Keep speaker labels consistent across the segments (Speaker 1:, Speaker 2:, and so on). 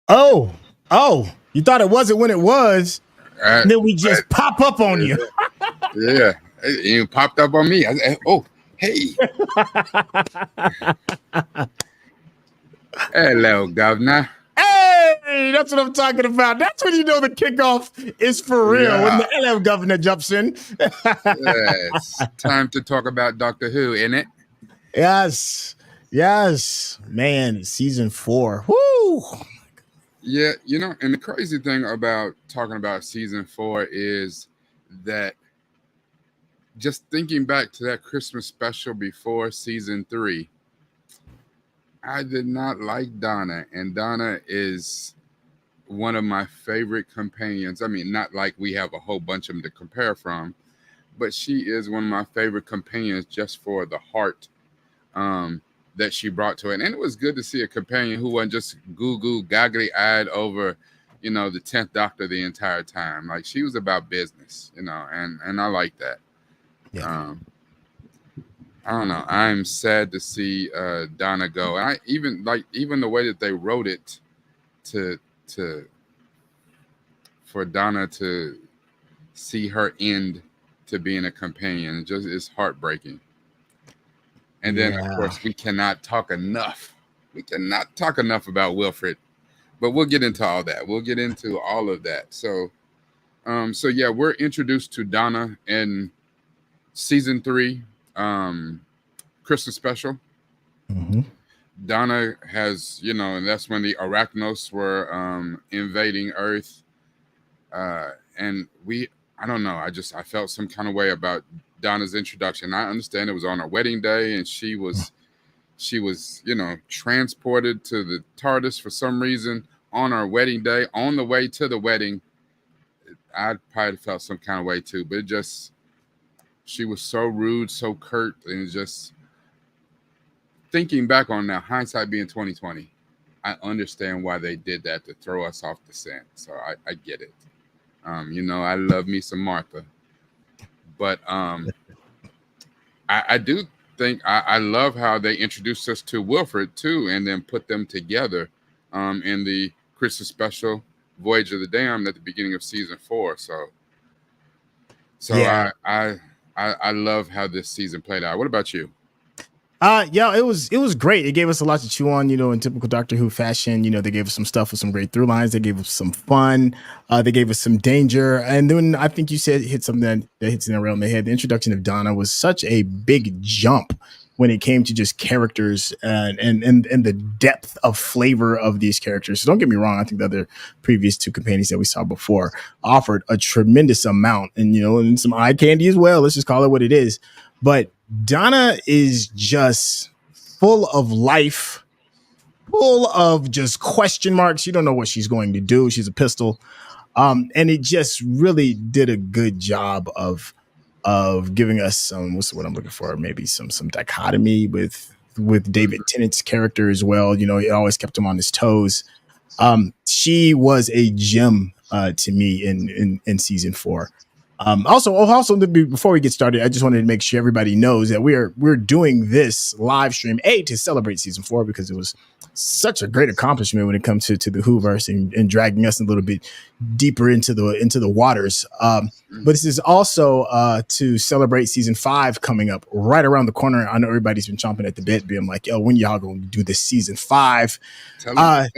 Speaker 1: Oh, oh, you thought it wasn't when it was,
Speaker 2: Uh,
Speaker 1: and then we
Speaker 2: but
Speaker 1: just pop up on you.
Speaker 2: yeah, it popped up on me. Oh, hey, hello, governor.
Speaker 1: Hey, that's what I'm talking about. That's when you know the kickoff is for real. When
Speaker 2: Yeah,
Speaker 1: the LF governor jumps in.
Speaker 2: yes. Time to talk about Doctor Who, isn't it?
Speaker 1: Yes. Yes. Man, season 4. Woo.
Speaker 2: Yeah, and the crazy thing about talking about season 4 is that just thinking back to that Christmas special before season 3, I did not like Donna, and Donna is one of my favorite companions. I mean, not like we have a whole bunch of them to compare from, but she is one of my favorite companions just for the heart that she brought to it. And it was good to see a companion who wasn't just goggly eyed over, the 10th Doctor the entire time. Like, she was about business, and I like that.
Speaker 1: Yeah.
Speaker 2: I don't know. I'm sad to see Donna go. And I even the way that they wrote it to to for Donna to see her end to being a companion just is heartbreaking. And then, of
Speaker 1: Yeah.
Speaker 2: course, we cannot talk enough. We cannot talk enough about Wilfred, but we'll get into all that. We'll get into all of that. So yeah, we're introduced to Donna in season 3, Christmas special.
Speaker 1: Mm-hmm.
Speaker 2: Donna has, and that's when the Arachnos were invading Earth, and I don't know, I felt some kind of way about Donna's introduction. I understand it was on her wedding day, and she was transported to the TARDIS for some reason on our wedding day. On the way to the wedding, I probably felt some kind of way too, but she was so rude, so curt, and just thinking back on now, hindsight being 2020, I understand why they did that, to throw us off the scent. So I get it. I love me some Martha, but I do think I love how they introduced us to Wilfred too, and then put them together in the Christmas special Voyage of the Damned at the beginning of season 4. So
Speaker 1: Yeah.
Speaker 2: I love how this season played out. What about you?
Speaker 1: Yeah, it was great. It gave us a lot to chew on, in typical Doctor Who fashion. They gave us some stuff with some great through lines. They gave us some fun. They gave us some danger. And then I think you said hit something that hits in the realm of the head. The introduction of Donna was such a big jump when it came to just characters and the depth of flavor of these characters. So don't get me wrong. I think the other previous 2 companions that we saw before offered a tremendous amount, and some eye candy as well. Let's just call it what it is. But Donna is just full of life, full of just question marks. You don't know what she's going to do. She's a pistol. And it just really did a good job of giving us some, what's what I'm looking for? Maybe some dichotomy with David Tennant's character as well. It always kept him on his toes. She was a gem to me in season 4. Also, before we get started, I just wanted to make sure everybody knows that we're doing this live stream to celebrate season 4, because it was such a great accomplishment when it comes to the Whoverse and dragging us a little bit deeper into the waters. But this is also to celebrate season 5 coming up right around the corner. I know everybody's been chomping at the bit, being like, "Yo, when y'all gonna do this season 5?"
Speaker 2: Tell them.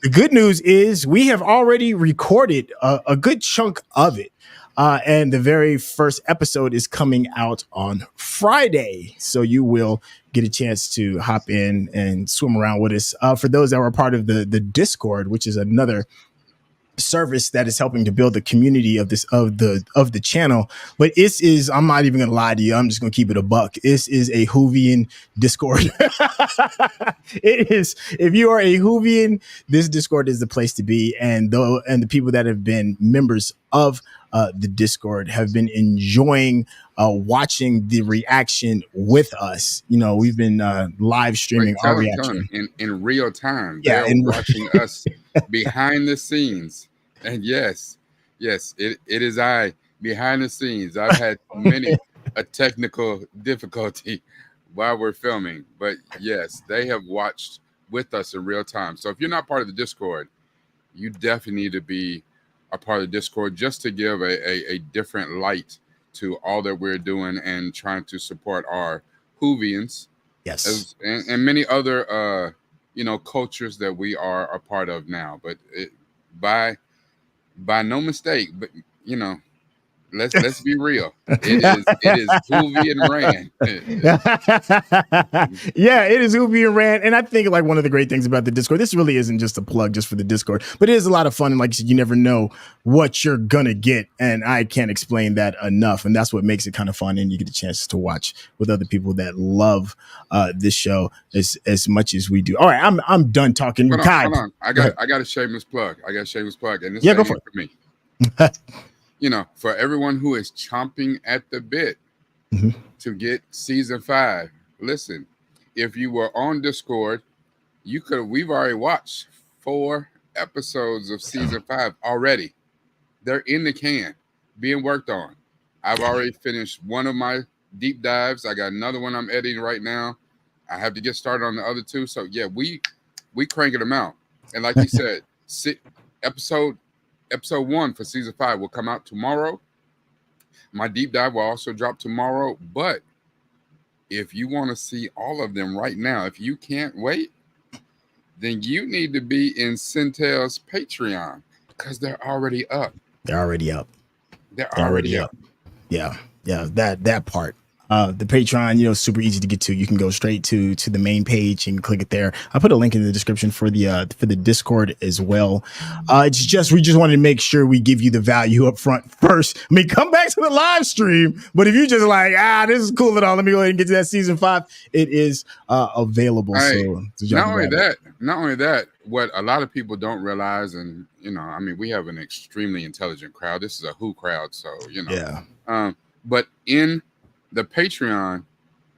Speaker 1: The good news is we have already recorded a good chunk of it. And the very first episode is coming out on Friday. So you will get a chance to hop in and swim around with us. For those that were part of the Discord, which is another service that is helping to build the community of the channel. But this is, I'm not even gonna lie to you, I'm just gonna keep it a buck. This is a Whovian Discord. It is. If you are a Whovian, this Discord is the place to be. And the people that have been members of the Discord have been enjoying watching the reaction with us. We've been live streaming our reaction
Speaker 2: in real time.
Speaker 1: Yeah,
Speaker 2: They're watching us behind the scenes. And yes, it is I behind the scenes. I've had many a technical difficulty while we're filming, but yes, they have watched with us in real time. So if you're not part of the Discord, you definitely need to be a part of Discord just to give a different light to all that we're doing and trying to support our Whovians
Speaker 1: Yes.
Speaker 2: and many other cultures that we are a part of now. But by no mistake, but let's be real. It is Hoovy and Rand.
Speaker 1: Yeah, it is Hoovy and Rand. And I think like one of the great things about the Discord, this really isn't just a plug just for the Discord, but it is a lot of fun. And like you said, you never know what you're gonna get. And I can't explain that enough. And that's what makes it kind of fun. And you get a chance to watch with other people that love this show as much as we do. All right, I'm done talking.
Speaker 2: Hold on. I got a shameless plug. And this
Speaker 1: go for
Speaker 2: me. For everyone who is chomping at the bit to get season 5, listen, if you were on Discord, we've already watched 4 episodes of season 5 already. They're in the can, being worked on. I've already finished one of my deep dives. I got another one I'm editing right now. I have to get started on the other 2. So yeah, we cranking them out. And like you said, episode 1 for season 5 will come out tomorrow. My deep dive will also drop tomorrow. But if you want to see all of them right now, if you can't wait, then you need to be in Syntell's Patreon because they're already up.
Speaker 1: They're already up. Yeah, that part. The Patreon, super easy to get to. You can go straight to the main page and click it there. I put a link in the description for the Discord as well. We just wanted to make sure we give you the value up front first. I mean, come back to the live stream, but if you just like, this is cool at all, let me go ahead and get to that season 5. It is available.
Speaker 2: Hey,
Speaker 1: so
Speaker 2: not only that, what a lot of people don't realize, and we have an extremely intelligent crowd. This is a Who crowd, so
Speaker 1: Yeah.
Speaker 2: But in the Patreon,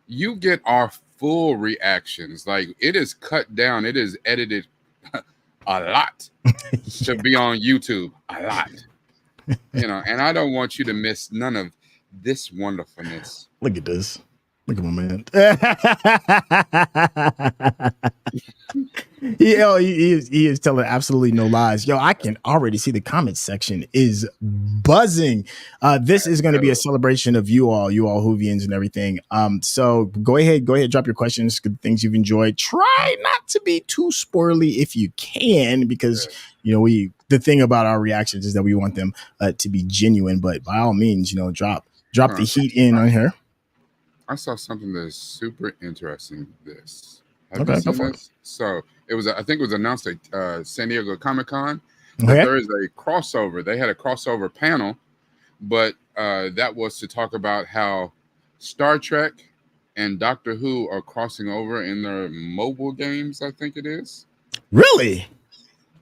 Speaker 2: you get our full reactions. Like, it is cut down, it is edited a lot to be on YouTube. A lot. And I don't want you to miss none of this wonderfulness.
Speaker 1: Look at this. Look at my man. He is telling absolutely no lies. Yo, I can already see the comment section is buzzing. This is going to be a celebration of you all Whovians and everything. So go ahead, drop your questions, things you've enjoyed. Try not to be too spoily if you can, because the thing about our reactions is that we want them to be genuine. But by all means, drop the heat in on here.
Speaker 2: I saw something that is super interesting. Have
Speaker 1: Okay,
Speaker 2: you seen
Speaker 1: go for
Speaker 2: this? So I think it was announced at San Diego Comic-Con that there is a crossover. They had a crossover panel, but that was to talk about how Star Trek and Doctor Who are crossing over in their mobile games. I think it is.
Speaker 1: Really?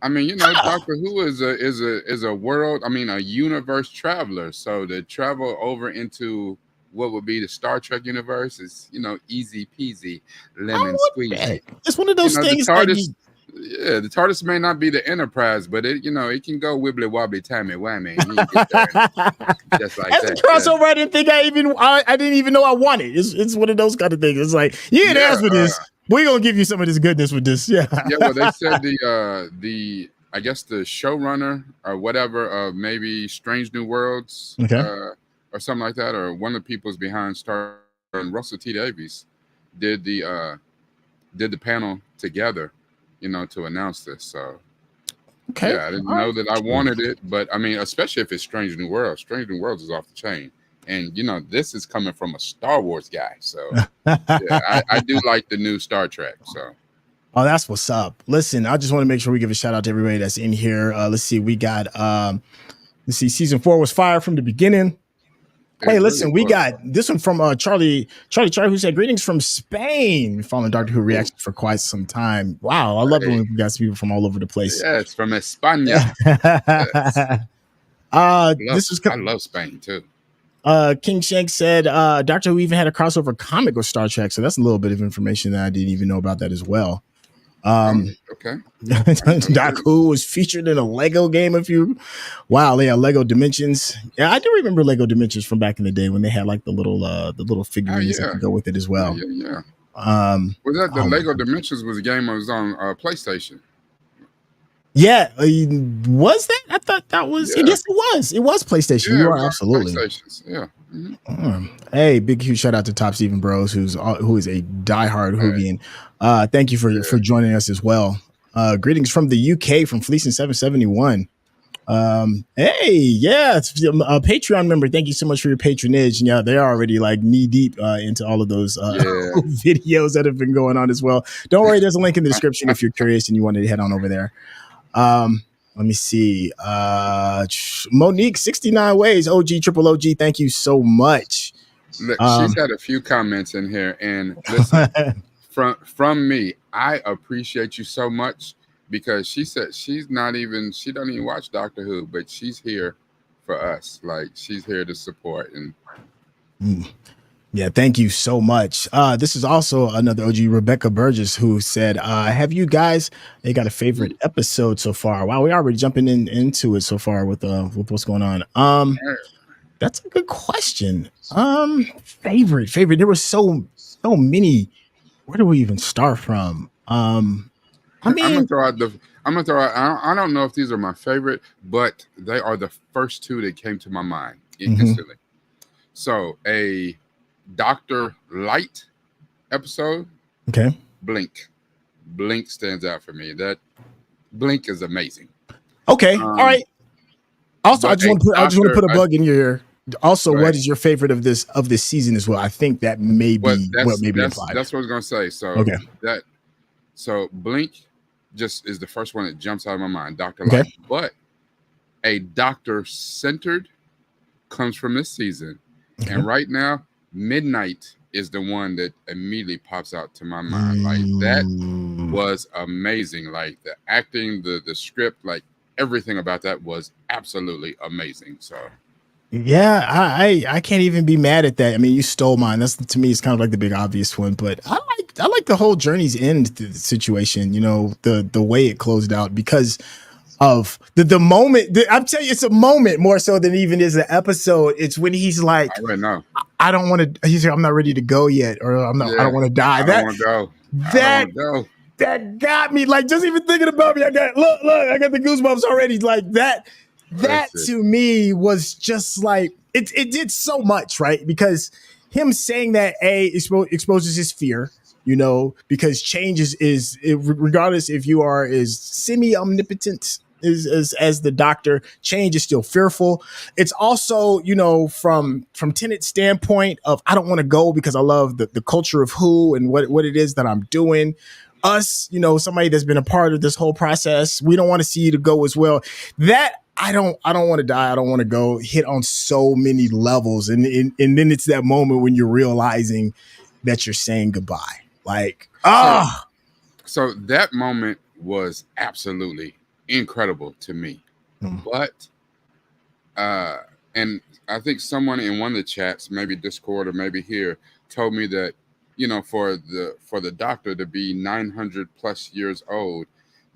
Speaker 2: Doctor Who is a world. A universe traveler. So to travel over into what would be the Star Trek universe is, easy peasy, lemon squeezy.
Speaker 1: It's one of those things.
Speaker 2: The TARDIS may not be the Enterprise, but it can go wibbly wobbly, tammy whammy. Just like
Speaker 1: that. As a crossover, I didn't think I didn't even know I wanted. It's one of those kind of things. It's like, you didn't ask for this. We're gonna give you some of this goodness with this. Yeah.
Speaker 2: Yeah. Well, they said I guess the showrunner or whatever of maybe Strange New Worlds.
Speaker 1: Okay.
Speaker 2: Or something like that, or one of the people's behind Star and Russell T Davies did the panel together, to announce this. So
Speaker 1: okay,
Speaker 2: I didn't know that I wanted it, but especially if it's Strange New Worlds. Strange New Worlds is off the chain, and this is coming from a Star Wars guy. So I do like the new Star Trek. So.
Speaker 1: Oh, that's what's up. Listen, I just want to make sure we give a shout out to everybody that's in here. Let's see, we got season 4 was fire from the beginning. Hey, listen, we got this one from Charlie, who said, greetings from Spain. Following Doctor Who reactions for quite some time. Wow, I love it when we got people from all over the place.
Speaker 2: Yes, from España.
Speaker 1: Yes.
Speaker 2: I love Spain too.
Speaker 1: King Shank said Doctor Who even had a crossover comic with Star Trek, so that's a little bit of information that I didn't even know about that as well.
Speaker 2: Okay.
Speaker 1: Doc Who was featured in a Lego game Lego Dimensions. Yeah, I do remember Lego Dimensions from back in the day when they had like the little figurines that could go with it as well.
Speaker 2: Was that the Lego Dimensions was a game that was on PlayStation?
Speaker 1: Yeah, was that? I thought that was.
Speaker 2: Yeah,
Speaker 1: Yes, it was. It was PlayStation.
Speaker 2: yeah,
Speaker 1: You
Speaker 2: it
Speaker 1: are
Speaker 2: was on
Speaker 1: absolutely.
Speaker 2: PlayStations. Yeah. Mhm.
Speaker 1: Hey, big huge shout out to Top Steven Bros, who is a diehard
Speaker 2: Hey,
Speaker 1: Hoovian. Thank you for
Speaker 2: yeah.
Speaker 1: joining us as well. Greetings from the UK from Fleecing 771. Hey, yeah, it's a Patreon member. Thank you so much for your patronage. Yeah, they're already like knee deep into all of those
Speaker 2: Yeah.
Speaker 1: videos that have been going on as well. Don't worry, there's a link in the description if you're curious and you wanted to head on over there. Let me see. Monique 69 ways, OG triple OG. Thank you so much.
Speaker 2: Look, she's
Speaker 1: Um,
Speaker 2: had a few comments in here, and listen, from me, I appreciate you so much because she said she don't even watch Doctor Who, but she's here for us. Like she's here to support and
Speaker 1: yeah, thank you so much. This is also another OG, Rebecca Burgess, who said, have you guys they got a favorite episode so far? Wow, we're already jumping into it so far with what's going on. That's a good question. Favorite. There were so many. Where do we even start from? I
Speaker 2: I'm gonna
Speaker 1: mean,
Speaker 2: throw out the. I'm gonna throw out. I don't know if these are my favorite, but they are the first two that came to my mind instantly. So a Doctor Light episode,
Speaker 1: okay.
Speaker 2: Blink. Blink stands out for me. That Blink is amazing.
Speaker 1: Okay. All
Speaker 2: Um,
Speaker 1: right. Also,
Speaker 2: but a
Speaker 1: I just want to
Speaker 2: doctor,
Speaker 1: put a bug in your ear. Also,
Speaker 2: go ahead.
Speaker 1: what is your favorite of this season as well? I think that may
Speaker 2: Well,
Speaker 1: be what may be implied.
Speaker 2: that's what I was gonna say.
Speaker 1: Okay.
Speaker 2: So Blink just is the first one that jumps out of my mind, Doctor
Speaker 1: Okay.
Speaker 2: Light. But a doctor centered comes from this season, and right now, Midnight is the one that immediately pops out to my mind. Like that was amazing. Like the acting, the script, like everything about that was absolutely amazing. So
Speaker 1: Yeah, I can't even be mad at that. I mean, you stole mine. That's to me, it's kind of like the big obvious one, but I like the whole journey's end situation. You know, the way it closed out because of the moment. I'm telling you, it's a moment more so than even is an episode. It's when he's like,
Speaker 2: I already know.
Speaker 1: I don't want to. He's like, I'm not ready to go yet, or I don't want to die.
Speaker 2: I don't want to go. I don't
Speaker 1: That
Speaker 2: want to go.
Speaker 1: that got me. Like just even thinking about me, I got I got the goosebumps already. Like that to me was just like it did so much, right? Because him saying that exposes his fear, you know, because change is regardless if you are is semi omnipotent as the doctor, change is still fearful. It's also, you know, from Tennant's standpoint of I don't want to go because I love the culture of Who and what it is that I'm doing. Us, you know, somebody that's been a part of this whole process, we don't want to see you to go as well. That I don't want to die. I don't want to go hit on so many levels. And then it's that moment when you're realizing that you're saying goodbye. Like,
Speaker 2: So that moment was absolutely incredible to me. But and I think someone in one of the chats, maybe Discord or maybe here, told me that, you know, for the doctor to be 900 plus years old,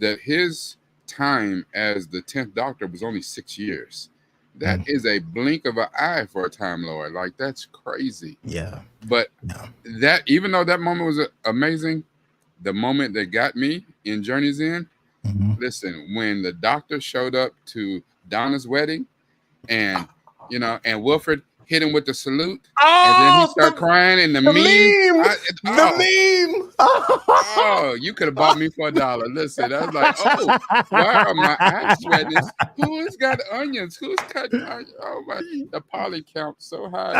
Speaker 2: that his time as the 10th Doctor was only 6 years. That is a blink of an eye for a Time Lord. Like that's crazy.
Speaker 1: Yeah.
Speaker 2: But that, even though that moment was amazing, the moment that got me in Journey's End, listen, when the doctor showed up to Donna's wedding and, you know, and Wilfred hit him with the salute, and then he started crying, and the
Speaker 1: meme.
Speaker 2: Oh, you could have bought me for $1. Listen, I was like, oh, why are my eyes sweating? Who has got onions? Who's cutting onions? Oh my, the poly count so high.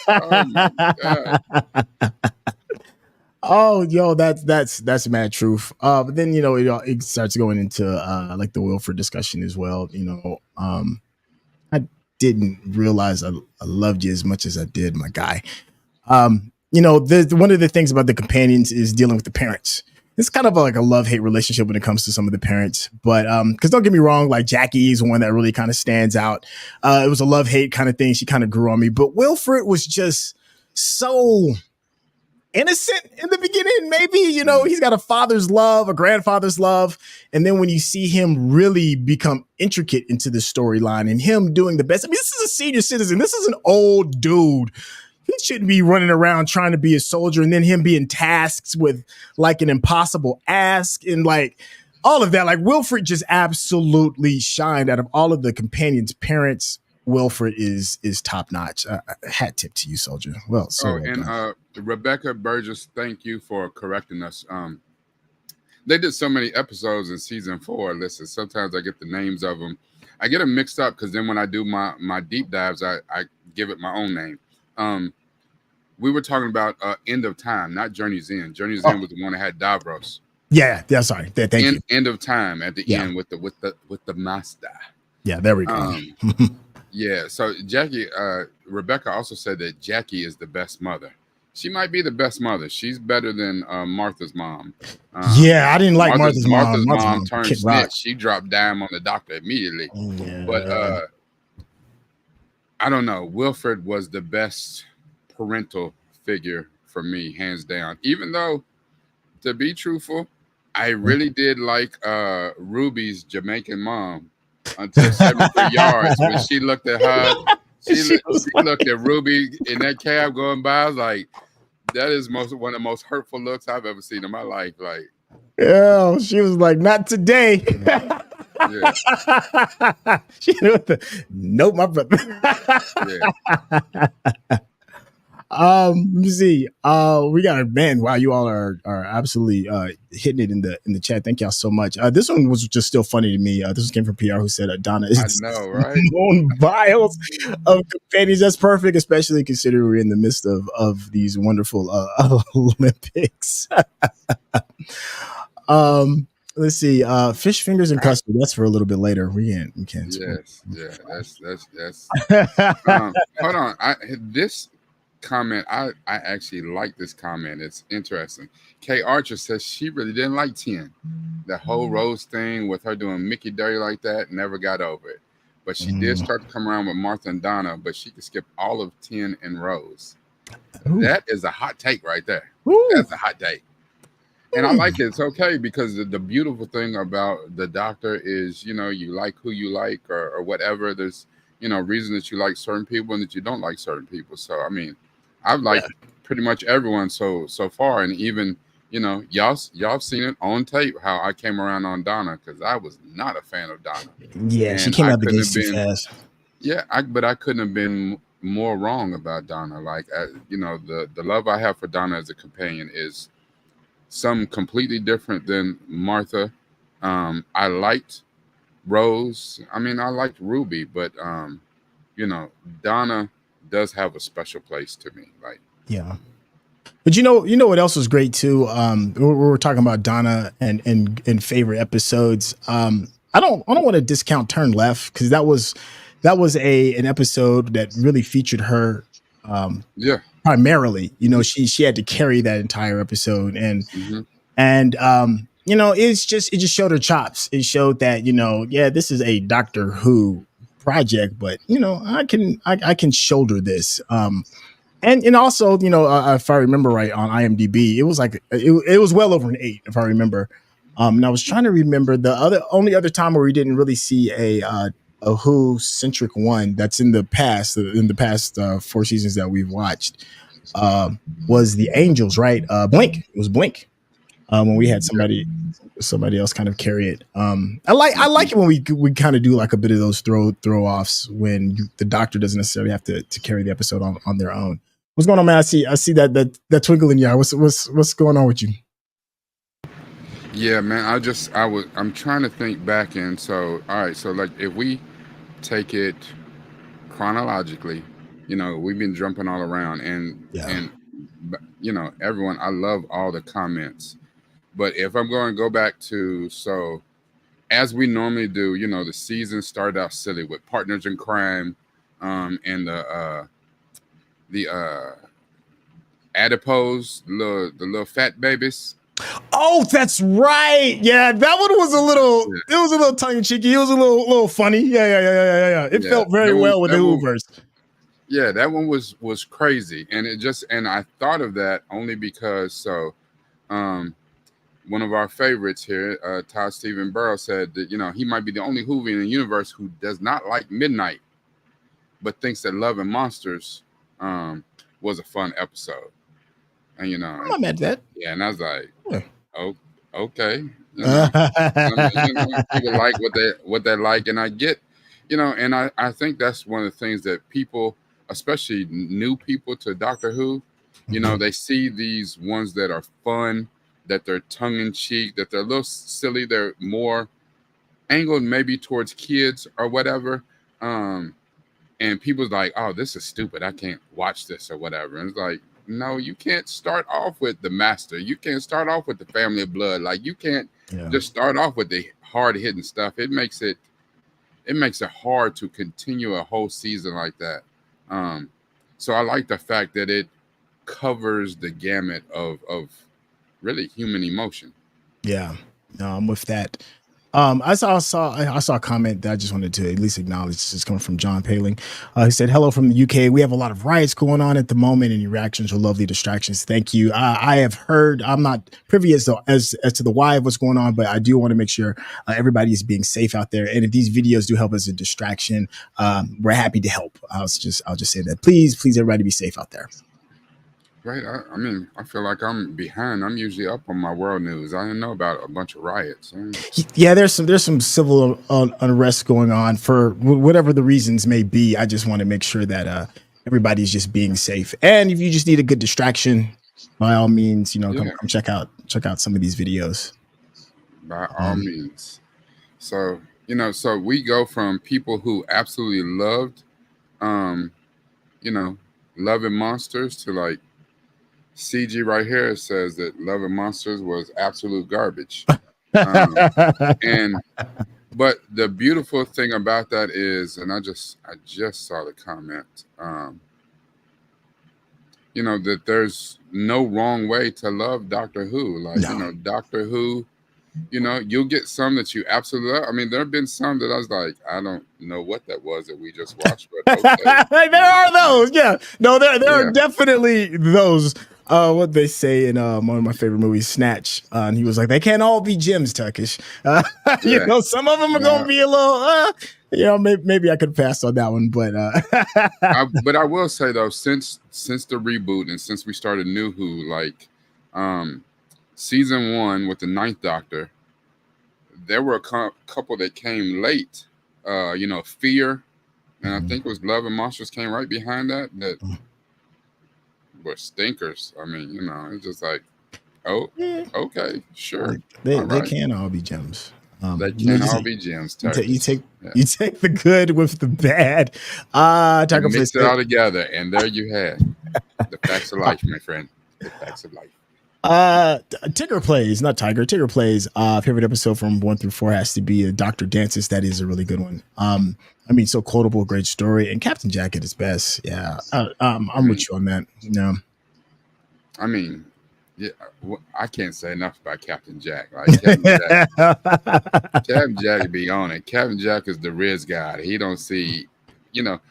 Speaker 2: Oh my god.
Speaker 1: Oh, yo, that's mad truth. But then you know it starts going into like the Wilfred discussion as well. You know, I didn't realize I loved you as much as I did, my guy. You know, one of the things about the companions is dealing with the parents. It's kind of like a love-hate relationship when it comes to some of the parents. But because don't get me wrong, like Jackie is one that really kind of stands out. It was a love-hate kind of thing. She kind of grew on me. But Wilfred was just so innocent in the beginning. Maybe, you know, he's got a father's love, a grandfather's love. And then when you see him really become intricate into the storyline and him doing the best. I mean, this is a senior citizen. This is an old dude. He shouldn't be running around trying to be a soldier and then him being tasked with like an impossible ask and like all of that. Like Wilfred just absolutely shined out of all of the companions' parents. Wilfred is top notch. Hat tip to you, soldier. Well, so well
Speaker 2: and
Speaker 1: done.
Speaker 2: Rebecca Burgess, thank you for correcting us. They did so many episodes in season 4. Listen, sometimes I get the names of them. I get them mixed up because then when I do my deep dives, I give it my own name. We were talking about End of Time, not Journey's End. Journey's End was the one that had Davros.
Speaker 1: Yeah. Sorry. Thank you.
Speaker 2: End of Time at the end with the master.
Speaker 1: Yeah, there we go.
Speaker 2: Yeah. So Jackie, Rebecca also said that Jackie is the best mother. She might be the best mother. She's better than Martha's mom.
Speaker 1: Yeah, I didn't like Martha's mom.
Speaker 2: Martha's mom turned snitch. She dropped dime on the doctor immediately.
Speaker 1: Yeah.
Speaker 2: But I don't know. Wilfred was the best parental figure for me, hands down. Even though, to be truthful, I really did like Ruby's Jamaican mom until 73 yards when she looked at her. She looked at Ruby in that cab going by. I was like, that is one of the most hurtful looks I've ever seen in my life. Like,
Speaker 1: yeah, she was like, not today.
Speaker 2: Yeah.
Speaker 1: She knew nope, my brother.
Speaker 2: Yeah.
Speaker 1: Let me see. We got a man. Wow, you all are absolutely hitting it in the chat. Thank y'all so much. This one was just still funny to me. This one came from PR who said Donna is
Speaker 2: right?
Speaker 1: known vials of companions. That's perfect, especially considering we're in the midst of these wonderful Olympics. Let's see. Fish fingers and custard. That's for a little bit later. We can't.
Speaker 2: Yes. Yeah. That's. Hold on. This comment, I actually like this comment. It's interesting. Kay Archer says she really didn't like 10. The whole Rose thing with her doing Mickey dirty like that, never got over it. But she did start to come around with Martha and Donna, but she could skip all of 10 and Rose. That is a hot take right there. That's a hot take. And I like it. It's okay because the beautiful thing about the Doctor is, you like who you like or whatever. There's, reason that you like certain people and that you don't like certain people. So, I mean, I've liked pretty much everyone so far. And even, y'all seen it on tape how I came around on Donna because I was not a fan of Donna.
Speaker 1: Yeah, she came out the gates too fast.
Speaker 2: Yeah, but I couldn't have been more wrong about Donna. Like, the love I have for Donna as a companion is some completely different than Martha. I liked Rose. I mean, I liked Ruby, but Donna does have a special place to me. Like,
Speaker 1: yeah. But you know what else was great too? We were talking about Donna and favorite episodes. I don't want to discount Turn Left because that was an episode that really featured her. Primarily, she had to carry that entire episode, and it just showed her chops. It showed that this is a Doctor Who project, but I can shoulder this. And also, if I remember right on IMDb, it was like it was well over an 8, if I remember. And I was trying to remember the only other time where we didn't really see a Who centric one that's in the past 4 seasons that we've watched was the Angels, right? Blink. It was Blink. When we had somebody else kind of carry it. I like it when we kind of do like a bit of those throw offs when the Doctor doesn't necessarily have to carry the episode on their own. What's going on, man? I see that twinkle in your eye. What's going on with you?
Speaker 2: Yeah, man. I'm trying to think back, and so all right. So like, if we take it chronologically, we've been jumping all around, and everyone. I love all the comments, but if I'm going to go back to as we normally do, the season started out silly with Partners in Crime, and the adipose, the little fat babies.
Speaker 1: Oh, that's right. Yeah, that one was a little. It was a little tongue in cheeky. It was a little funny. Yeah. It felt very well with the Whoverse.
Speaker 2: Yeah, that one was crazy, and I thought of that only because one of our favorites here, Todd Stephen Burrow, said that he might be the only Whovian in the universe who does not like midnight, but thinks that Love and Monsters was a fun episode. And
Speaker 1: I'm not mad at that.
Speaker 2: Yeah, and I was like, oh, okay. You know, I mean, people like what they like, and I get, and I think that's one of the things that people, especially new people to Doctor Who, they see these ones that are fun, that they're tongue in cheek, that they're a little silly, they're more angled maybe towards kids or whatever. Um, and people's like, "Oh, this is stupid. I can't watch this or whatever." And it's like, no, you can't start off with the Master. You can't start off with the Family of Blood. Like, you can't just start off with the hard hitting stuff. It makes it hard to continue a whole season like that. So I like the fact that it covers the gamut of really human emotion.
Speaker 1: Yeah, no, I'm with that. I saw a comment that I just wanted to at least acknowledge. This is coming from John Paling. He said, "Hello from the UK. We have a lot of riots going on at the moment, and your reactions are lovely distractions. Thank you. I have heard. I'm not privy as to the why of what's going on, but I do want to make sure everybody is being safe out there. And if these videos do help as a distraction, we're happy to help. I'll just say that. Please, everybody, be safe out there."
Speaker 2: Right. I mean, I feel like I'm behind. I'm usually up on my world news. I didn't know about a bunch of riots.
Speaker 1: Yeah, there's some civil unrest going on for whatever the reasons may be. I just want to make sure that everybody's just being safe. And if you just need a good distraction, by all means, come check out some of these videos.
Speaker 2: By all means. So so we go from people who absolutely loved, Love and Monsters to like CG right here says that Love and Monsters was absolute garbage. And but the beautiful thing about that is, and I just saw the comment, that there's no wrong way to love Doctor Who. Like, Doctor Who, you'll get some that you absolutely love. I mean, there have been some that I was like, I don't know what that was that we just watched, but okay.
Speaker 1: There are those, yeah. No, there are definitely those. What they say in one of my favorite movies, Snatch, and he was like, "They can't all be gems, Turkish." Some of them are gonna be a little, maybe I could pass on that one, but
Speaker 2: but I will say though, since the reboot and since we started New Who, like season 1 with the Ninth Doctor, there were a couple that came late. Fear, and I think it was Love and Monsters came right behind that. Were stinkers. I mean, it's just like, oh, okay, sure.
Speaker 1: They can all be gems.
Speaker 2: They can all be gems.
Speaker 1: You take the good with the bad.
Speaker 2: Mix it all together, and there you have the facts of life, my friend. The facts of life.
Speaker 1: Tigger Plays, not Tiger. Tigger Plays. Favorite episode from 1 through 4 has to be Dr. Dances. That is a really good one. I mean, so quotable, great story, and Captain Jack at his best. Yeah, I'm with you on that.
Speaker 2: I mean, yeah, I can't say enough about Captain Jack. Like Captain Jack be on it. Captain Jack is the Riz guy. He don't see,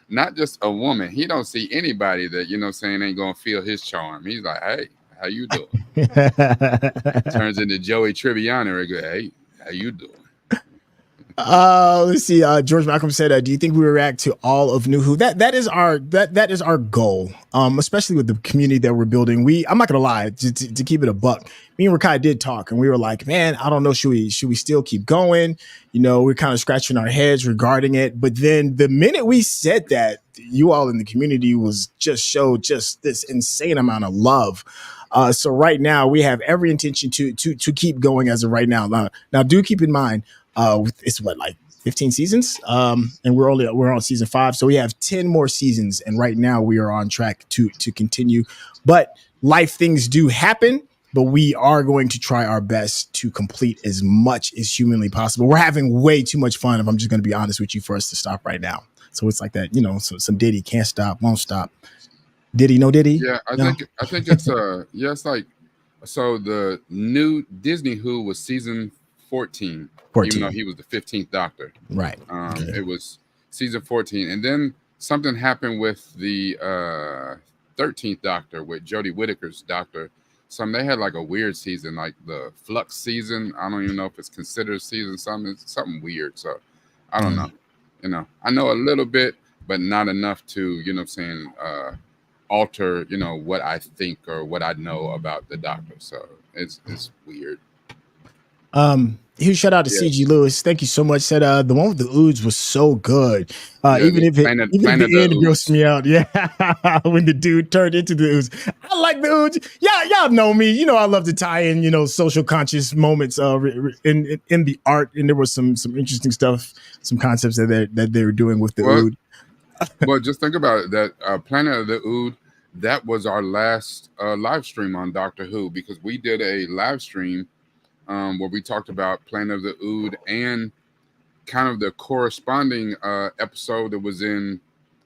Speaker 2: not just a woman. He don't see anybody that saying ain't gonna feel his charm. He's like, hey, how you doing? Turns into Joey Tribbiani. Hey, how you doing?
Speaker 1: Let's see. George Malcolm said, "Do you think we react to all of New Who?" That is our goal. Especially with the community that we're building. I'm not gonna lie, to keep it a buck. Me and Rekkai did talk, and we were like, "Man, I don't know. Should we still keep going?" We're kind of scratching our heads regarding it. But then the minute we said that, you all in the community showed this insane amount of love. So right now we have every intention to keep going as of right now. Now do keep in mind, it's like 15 seasons, and we're on season 5, so we have 10 more seasons, and right now we are on track to continue. But life things do happen, but we are going to try our best to complete as much as humanly possible. We're having way too much fun, if I'm just going to be honest with you, for us to stop right now. So it's like that, so some Diddy, can't stop, won't stop. Diddy, no Diddy?
Speaker 2: Yeah, I think it's it's like, so the new Disney Who was season 14. Even though he was the 15th Doctor.
Speaker 1: Right.
Speaker 2: It was season 14. And then something happened with the 13th Doctor, with Jodie Whittaker's Doctor. They had like a weird season, like the Flux season. I don't even know if it's considered a season. Something weird. So I don't know. I know a little bit, but not enough to, alter, what I think or what I know about the Doctor. So it's weird.
Speaker 1: Huge shout out to
Speaker 2: Yeah.
Speaker 1: CG Lewis. Thank you so much. Said the one with the oods was so good.
Speaker 2: Yeah,
Speaker 1: Even if
Speaker 2: Planet
Speaker 1: the end
Speaker 2: the
Speaker 1: grossed
Speaker 2: Ooze.
Speaker 1: me out. Yeah. When the dude turned into the ooze. I like the ooze. Y'all know me. You know I love to tie in, social conscious moments in the art. And there was some interesting stuff, some concepts that they were doing with the
Speaker 2: Well,
Speaker 1: ood.
Speaker 2: well, just think about it. That Planet of the Ood, that was our last live stream on Doctor Who, because we did a live stream where we talked about Planet of the Ood and kind of the corresponding episode that was in,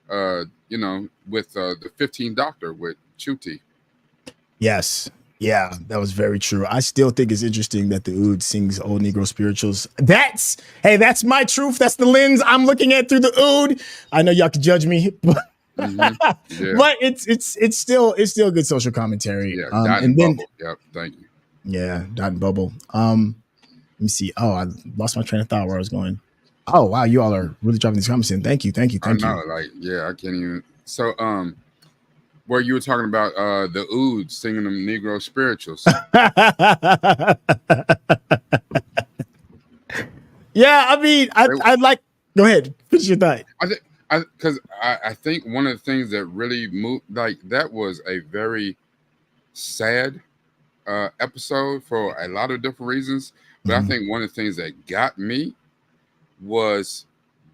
Speaker 2: with the 15th Doctor with Ncuti.
Speaker 1: Yes. Yeah, that was very true. I still think it's interesting that the ood sings old Negro spirituals. That's my truth. That's the lens I'm looking at through the ood. I know y'all can judge me, but,
Speaker 2: Yeah.
Speaker 1: but it's still good social commentary.
Speaker 2: Yeah, Dot and
Speaker 1: And then
Speaker 2: Bubble. Yep, thank you.
Speaker 1: yeah, Dot and Bubble. Let me see. Oh, I lost my train of thought where I was going. Oh wow, you all are really dropping these comments in. Thank you.
Speaker 2: I know, I can't even. So, where you were talking about the Ood singing them Negro spirituals.
Speaker 1: Yeah, I mean, I'd like. Go ahead, finish your thought.
Speaker 2: I think one of the things that really moved, like, that was a very sad episode for a lot of different reasons. But I think one of the things that got me was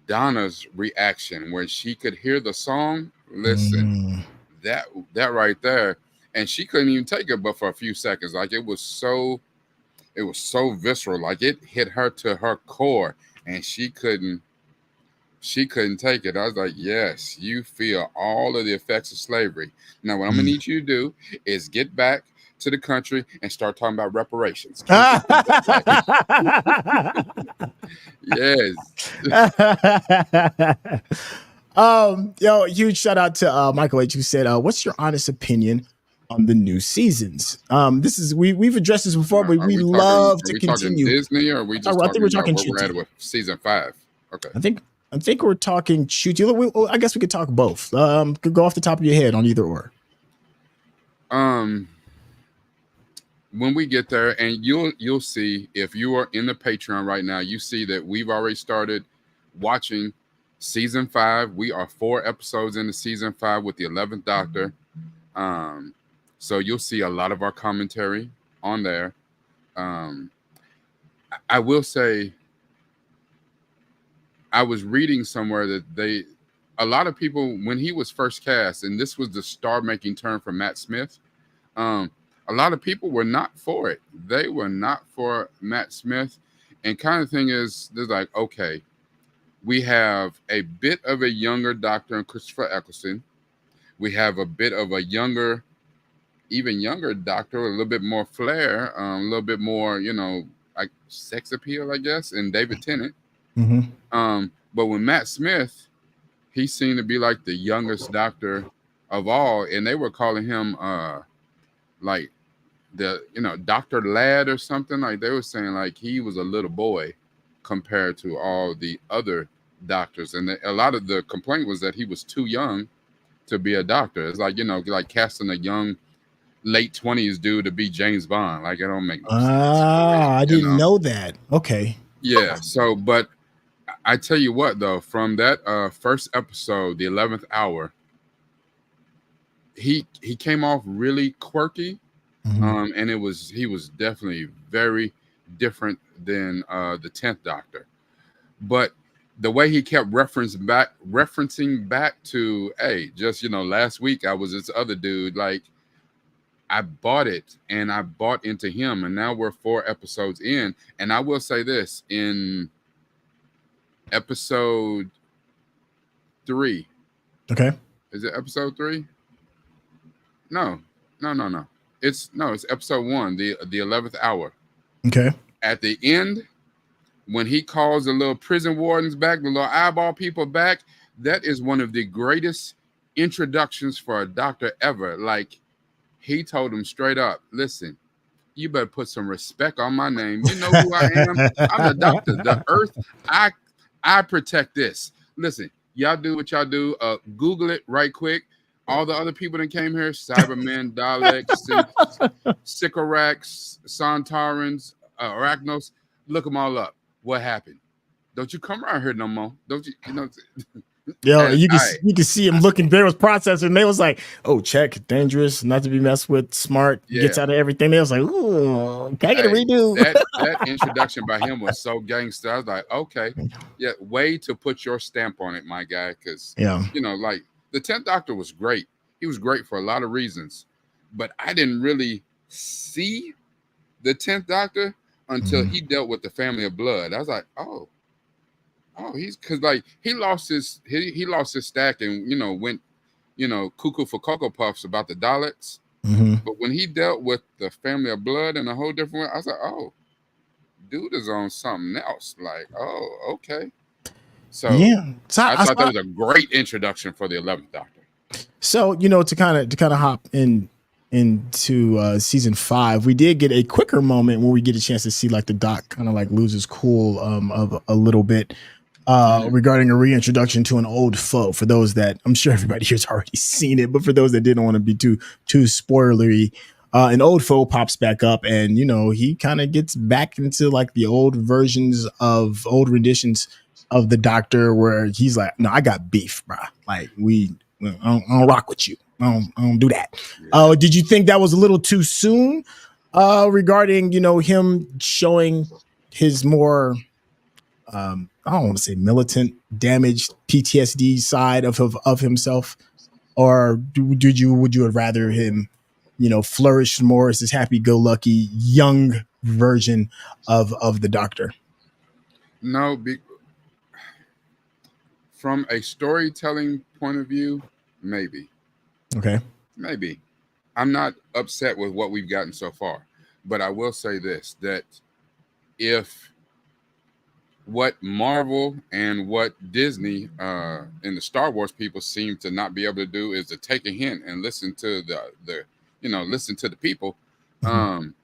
Speaker 2: Donna's reaction when she could hear the song. Listen, that right there, and she couldn't even take it, but for a few seconds, like it was so visceral, like it hit her to her core, and she couldn't take it. I was like, yes, you feel all of the effects of slavery. Now, what I'm gonna need you to do is get back to the country and start talking about reparations. Yes.
Speaker 1: Huge shout out to Michael H, who said, "What's your honest opinion on the new seasons?" This is we've addressed this before, but we love to continue.
Speaker 2: Are we talking Disney, or are we just
Speaker 1: I think we're talking
Speaker 2: about where we're at with season 5? Okay.
Speaker 1: I think we're talking Ncuti. I guess we could talk both. Could go off the top of your head on either or.
Speaker 2: When we get there, and you'll see, if you are in the Patreon right now, you see that we've already started watching season 5. We are 4 episodes into season 5 with the 11th Doctor. So you'll see a lot of our commentary on there. I will say, I was reading somewhere that a lot of people, when he was first cast, and this was the star-making turn for Matt Smith, a lot of people were not for it. They were not for Matt Smith. And kind of thing is, they're like, okay, we have a bit of a younger Doctor in Christopher Eccleston. We have a bit of a even younger Doctor, a little bit more flair, a little bit more, like sex appeal, I guess, in David Tennant. But when Matt Smith, he seemed to be like the youngest Doctor of all, and they were calling him like Dr. Ladd or something. Like they were saying like he was a little boy compared to all the other doctors, and a lot of the complaint was that he was too young to be a doctor. It's like like casting a young late 20s dude to be James Bond. Like it don't make no sense.
Speaker 1: I didn't know that. Okay.
Speaker 2: Yeah. So, but I tell you what though, from that first episode, the 11th hour, he came off really quirky. And he was definitely very different than the 10th Doctor. But the way he kept referencing back to, hey, just last week I was this other dude, like I bought it, and I bought into him, and now we're 4 episodes in. And I will say this, in episode 3.
Speaker 1: Okay.
Speaker 2: Is it episode 3? No. It's episode 1, the 11th hour.
Speaker 1: Okay.
Speaker 2: At the end, when he calls the little prison wardens back, the little eyeball people back, that is one of the greatest introductions for a doctor ever. Like, he told them straight up, listen, you better put some respect on my name. You know who I am? I'm the doctor. The earth, I protect this. Listen, y'all do what y'all do. Google it right quick. All the other people that came here, Cybermen, Daleks, Sycorax, Santarans, Arachnos, Look them all up. What happened? Don't you come around here no more? Don't you? You know.
Speaker 1: Yo,
Speaker 2: And
Speaker 1: and you can see him looking. They was processing. They was like, "Oh, check, dangerous, not to be messed with, smart, gets
Speaker 2: yeah.
Speaker 1: out of everything." They was like, "Ooh, can I get a
Speaker 2: Hey,
Speaker 1: redo?"
Speaker 2: that introduction by him was so gangster. I was like, okay, yeah, way to put your stamp on it, my guy. Because
Speaker 1: Yeah.
Speaker 2: like the 10th Doctor was great. He was great for a lot of reasons, but I didn't really see the 10th Doctor until
Speaker 1: Mhm.
Speaker 2: he dealt with the family of blood. I was like, oh, he's because like he lost his stack and went cuckoo for cocoa puffs about the Daleks.
Speaker 1: Mhm.
Speaker 2: But when he dealt with the family of blood in a whole different way, I was like, oh, dude is on something else. Like, oh, okay. So
Speaker 1: Yeah. So
Speaker 2: I thought that was a great introduction for the 11th Doctor.
Speaker 1: So to kind of hop into season 5, we did get a quicker moment where we get a chance to see like the Doc kind of like loses cool of a little bit regarding a reintroduction to an old foe. For those that I'm sure everybody here's already seen it, but for those that didn't want to be too spoilery, an old foe pops back up, and he kind of gets back into like the old versions of old renditions of the Doctor, where he's like, "No, I got beef, bro. Like I don't rock with you. I don't do that."
Speaker 2: Yeah.
Speaker 1: Did you think that was a little too soon regarding him showing his more I don't want to say militant, damaged PTSD side of himself, or would you rather him flourish more as this happy-go-lucky young version of the Doctor?
Speaker 2: No, from a storytelling point of view, maybe.
Speaker 1: Okay.
Speaker 2: Maybe. I'm not upset with what we've gotten so far. But I will say this, that if what Marvel and what Disney and the Star Wars people seem to not be able to do is to take a hint and listen to listen to the people.
Speaker 1: Mm-hmm.
Speaker 2: Um,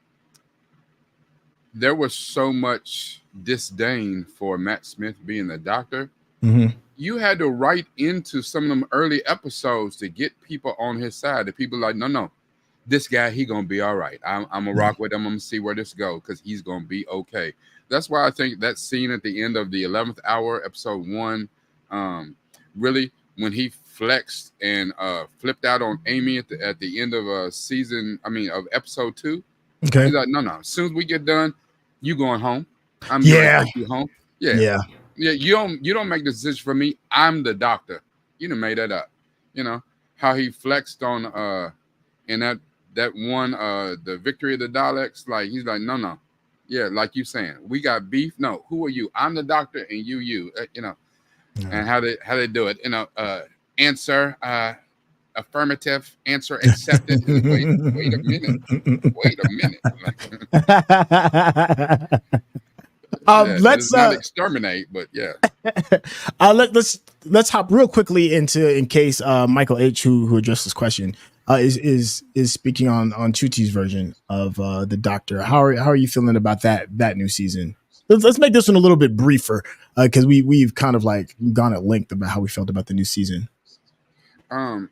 Speaker 2: there was so much disdain for Matt Smith being the Doctor.
Speaker 1: Mm-hmm.
Speaker 2: You had to write into some of them early episodes to get people on his side. The people like, no, this guy, he gonna be all right. I'm gonna
Speaker 1: Yeah.
Speaker 2: rock with him. I'm gonna see where this goes because he's gonna be okay. That's why I think that scene at the end of the 11th hour, episode 1, really when he flexed and flipped out on Amy at the end of of episode 2.
Speaker 1: Okay.
Speaker 2: He's like, no. As soon as we get done, you going home. I'm getting ready to
Speaker 1: Yeah.
Speaker 2: take you home. Yeah,
Speaker 1: Yeah.
Speaker 2: yeah. You don't make the decision for me. I'm the Doctor. You done made that up. You know how he flexed on in that one the victory of the Daleks. Like he's like, no. Yeah, like you saying, we got beef. No, who are you? I'm the Doctor, and you.
Speaker 1: Yeah.
Speaker 2: And how they do it. Answer affirmative. Answer accepted. Wait a minute. Wait a minute. Yeah, and
Speaker 1: Let's
Speaker 2: it's not exterminate, but yeah.
Speaker 1: let's hop real quickly into, in case Michael H, who addressed this question, is speaking on Chuti's version of the Doctor. How are you feeling about that new season? Let's make this one a little bit briefer because we've kind of like gone at length about how we felt about the new season.
Speaker 2: Um,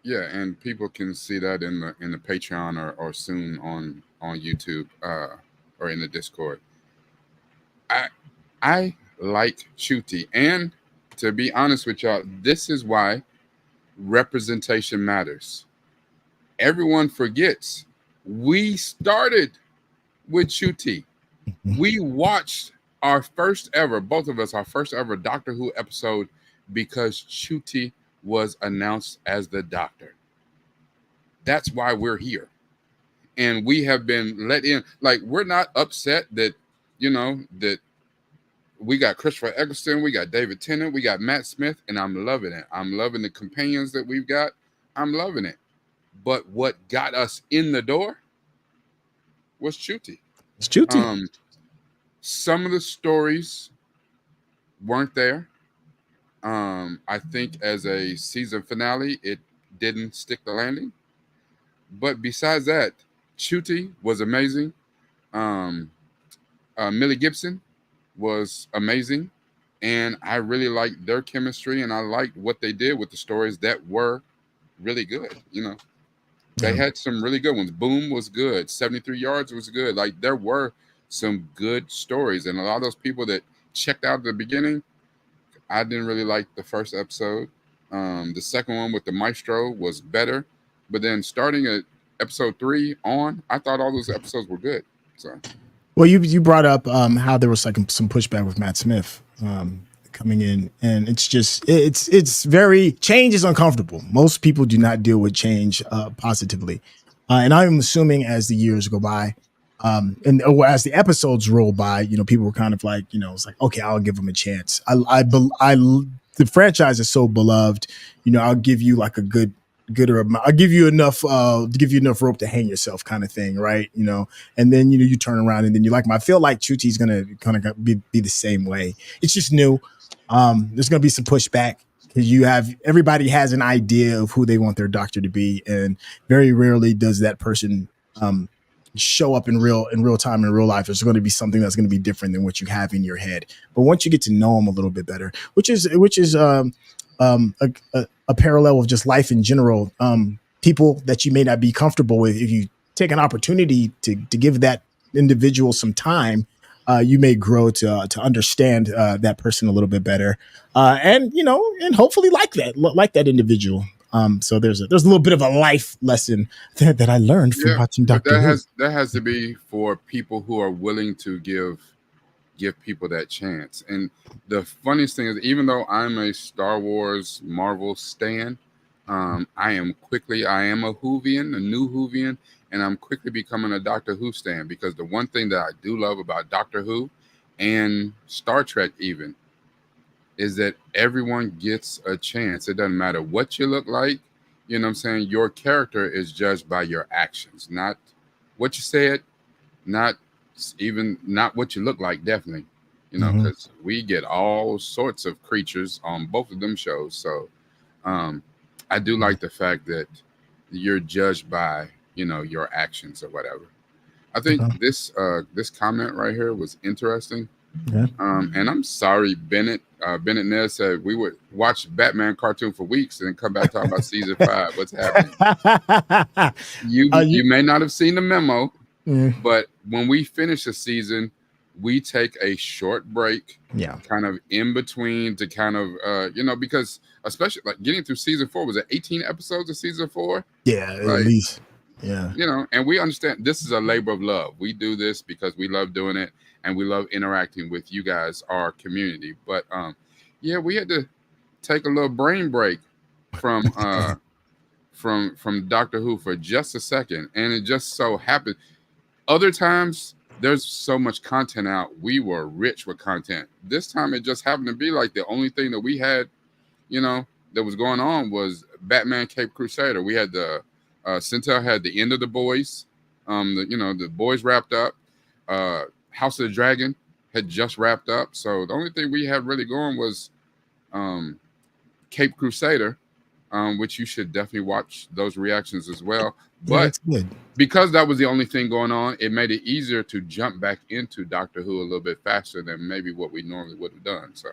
Speaker 2: yeah, and people can see that in the Patreon or soon on YouTube or in the Discord. I I like Chuti, and to be honest with y'all, this is why representation matters. Everyone forgets we started with Chuti. We watched our first ever, both of us, our first ever Doctor Who episode because Chuti was announced as the Doctor. That's why we're here. And we have been let in. Like, we're not upset that we got Christopher Eccleston, we got David Tennant, we got Matt Smith, and I'm loving it. I'm loving the companions that we've got. I'm loving it. But what got us in the door was Chuti.
Speaker 1: It's Chuti.
Speaker 2: Some of the stories weren't there. I think as a season finale, it didn't stick the landing. But besides that, Chuti was amazing. Um, Millie Gibson was amazing, and I really liked their chemistry, and I liked what they did with the stories that were really good. They
Speaker 1: Yeah.
Speaker 2: had some really good ones. Boom was good. 73 Yards was good. Like there were some good stories. And a lot of those people that checked out at the beginning, I didn't really like the first episode. The second one with the maestro was better, but then starting at episode 3 on, I thought all those episodes were good. So,
Speaker 1: well, you brought up how there was like some pushback with Matt Smith coming in, and it's just it's very change is uncomfortable. Most people do not deal with change positively, and I'm assuming as the years go by. As the episodes roll by, people were kind of like, it's like, okay, I'll give them a chance. The franchise is so beloved, I'll give you like a I'll give you enough rope to hang yourself, kind of thing, right? And then you turn around and then you like I feel like Ncuti gonna kind of be the same way. It's just new. There's gonna be some pushback because everybody has an idea of who they want their doctor to be, and very rarely does that person show up in real time in real life. There's going to be something that's going to be different than what you have in your head. But once you get to know them a little bit better, which is a parallel of just life in general, people that you may not be comfortable with, if you take an opportunity to give that individual some time, you may grow to understand that person a little bit better, and hopefully like that individual. So there's a little bit of a life lesson that I learned from watching Doctor Who.
Speaker 2: That has to be for people who are willing to give people that chance. And the funniest thing is, even though I'm a Star Wars Marvel stan, I am a Whovian, a new Whovian, and I'm quickly becoming a Doctor Who stan, because the one thing that I do love about Doctor Who and Star Trek even is that everyone gets a chance. It doesn't matter what you look like. You know what I'm saying? Your character is judged by your actions, not what you said, not what you look like, definitely. Because we get all sorts of creatures on both of them shows. So I do like the fact that you're judged by, your actions or whatever. I think this comment right here was interesting.
Speaker 1: Yeah.
Speaker 2: And I'm sorry, Bennett Nez said we would watch Batman cartoon for weeks and then come back talking about season 5. What's happening? You may not have seen the memo, but when we finish a season, we take a short break, kind of in between to kind of because especially like getting through season 4, was it 18 episodes of season 4?
Speaker 1: Yeah, at least. Yeah.
Speaker 2: And we understand this is a labor of love. We do this because we love doing it. And we love interacting with you guys, our community. But we had to take a little brain break from Doctor Who for just a second, and it just so happened. Other times there's so much content out. We were rich with content. This time it just happened to be like the only thing that we had, that was going on was Batman Cape Crusader. We had the Syntell had the end of the boys. The boys wrapped up. House of the Dragon had just wrapped up, so the only thing we had really going was Cape Crusader, which you should definitely watch those reactions as well. But because that was the only thing going on, it made it easier to jump back into Doctor Who a little bit faster than maybe what we normally would have done. So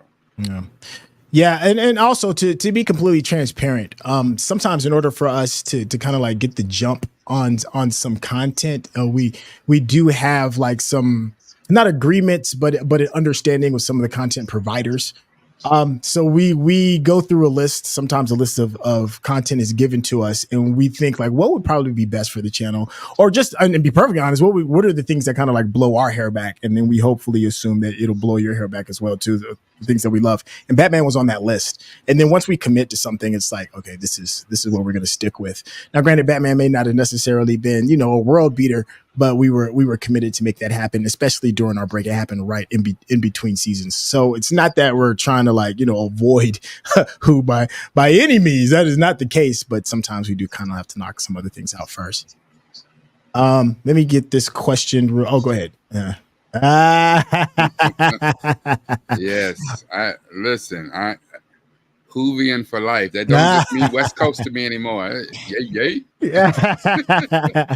Speaker 1: yeah, and also to be completely transparent, sometimes in order for us to kind of like get the jump on some content, we do have like some, not agreements, but an understanding with some of the content providers. So we go through a list. Sometimes a list of content is given to us, and we think like, what would probably be best for the channel, or just, and be perfectly honest, what are the things that kind of like blow our hair back, and then we hopefully assume that it'll blow your hair back as well too. The things that we love, and Batman was on that list. And then once we commit to something, it's like, okay, this is what we're going to stick with. Now, granted, Batman may not have necessarily been, a world beater, but we were committed to make that happen, especially during our break. It happened right in between seasons. So it's not that we're trying to like, avoid Who by any means. That is not the case, but sometimes we do kind of have to knock some other things out first. Let me get this question. Oh, go ahead.
Speaker 2: Yes, I Whovian for life. That don't just mean West Coast to me anymore. Yay.
Speaker 1: Yeah.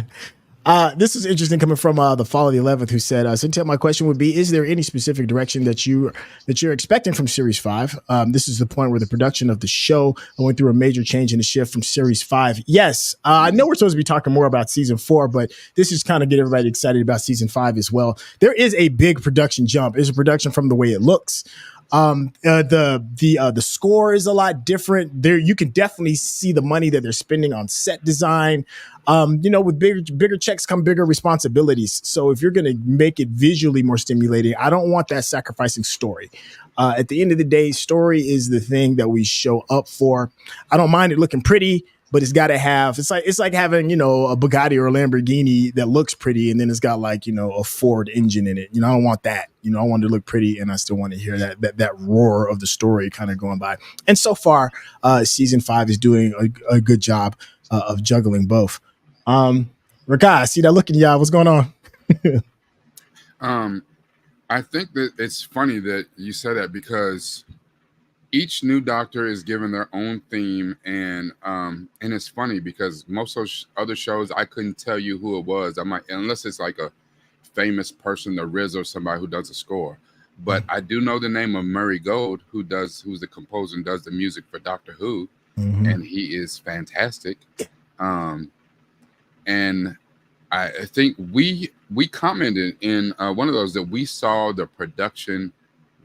Speaker 1: This is interesting coming from the Fall of the 11th, who said, Syntell, my question would be, is there any specific direction that you're expecting from Series 5? This is the point where the production of the show went through a major change in the shift from Series 5. Yes, I know we're supposed to be talking more about Season 4, but this is kind of get everybody excited about Season 5 as well. There is a big production jump. It's a production from the way it looks. The score is a lot different. There, you can definitely see the money that they're spending on set design. With bigger checks come bigger responsibilities. So if you're going to make it visually more stimulating, I don't want that sacrificing story. At the end of the day, story is the thing that we show up for. I don't mind it looking pretty, but it's got to have, it's like having, a Bugatti or a Lamborghini that looks pretty and then it's got like, a Ford engine in it. I don't want that. I want it to look pretty and I still want to hear that roar of the story kind of going by. And so far, season 5 is doing a good job of juggling both. Rekkai, I see that look in y'all. What's going on?
Speaker 2: I think that it's funny that you said that because each new Doctor is given their own theme, and it's funny because most of those other shows I couldn't tell you who it was. I might, unless it's like a famous person, the Riz or somebody who does a score. But I do know the name of Murray Gold, who's the composer and does the music for Doctor Who, and he is fantastic. And I think we commented in one of those that we saw the production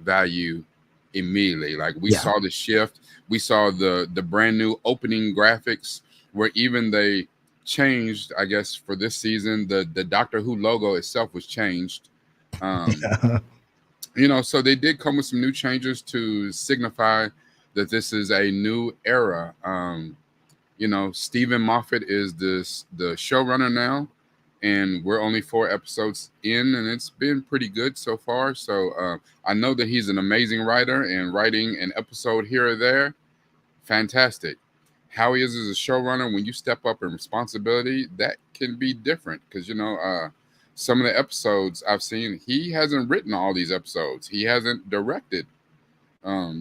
Speaker 2: value immediately. Like we saw the shift. We saw the brand new opening graphics where even they changed, I guess, for this season, the Doctor Who logo itself was changed. So they did come with some new changes to signify that this is a new era. Stephen Moffat is the showrunner now, and we're only 4 episodes in, and it's been pretty good so far. So I know that he's an amazing writer, and writing an episode here or there, fantastic. How he is as a showrunner, when you step up in responsibility, that can be different because, some of the episodes I've seen, he hasn't written all these episodes. He hasn't directed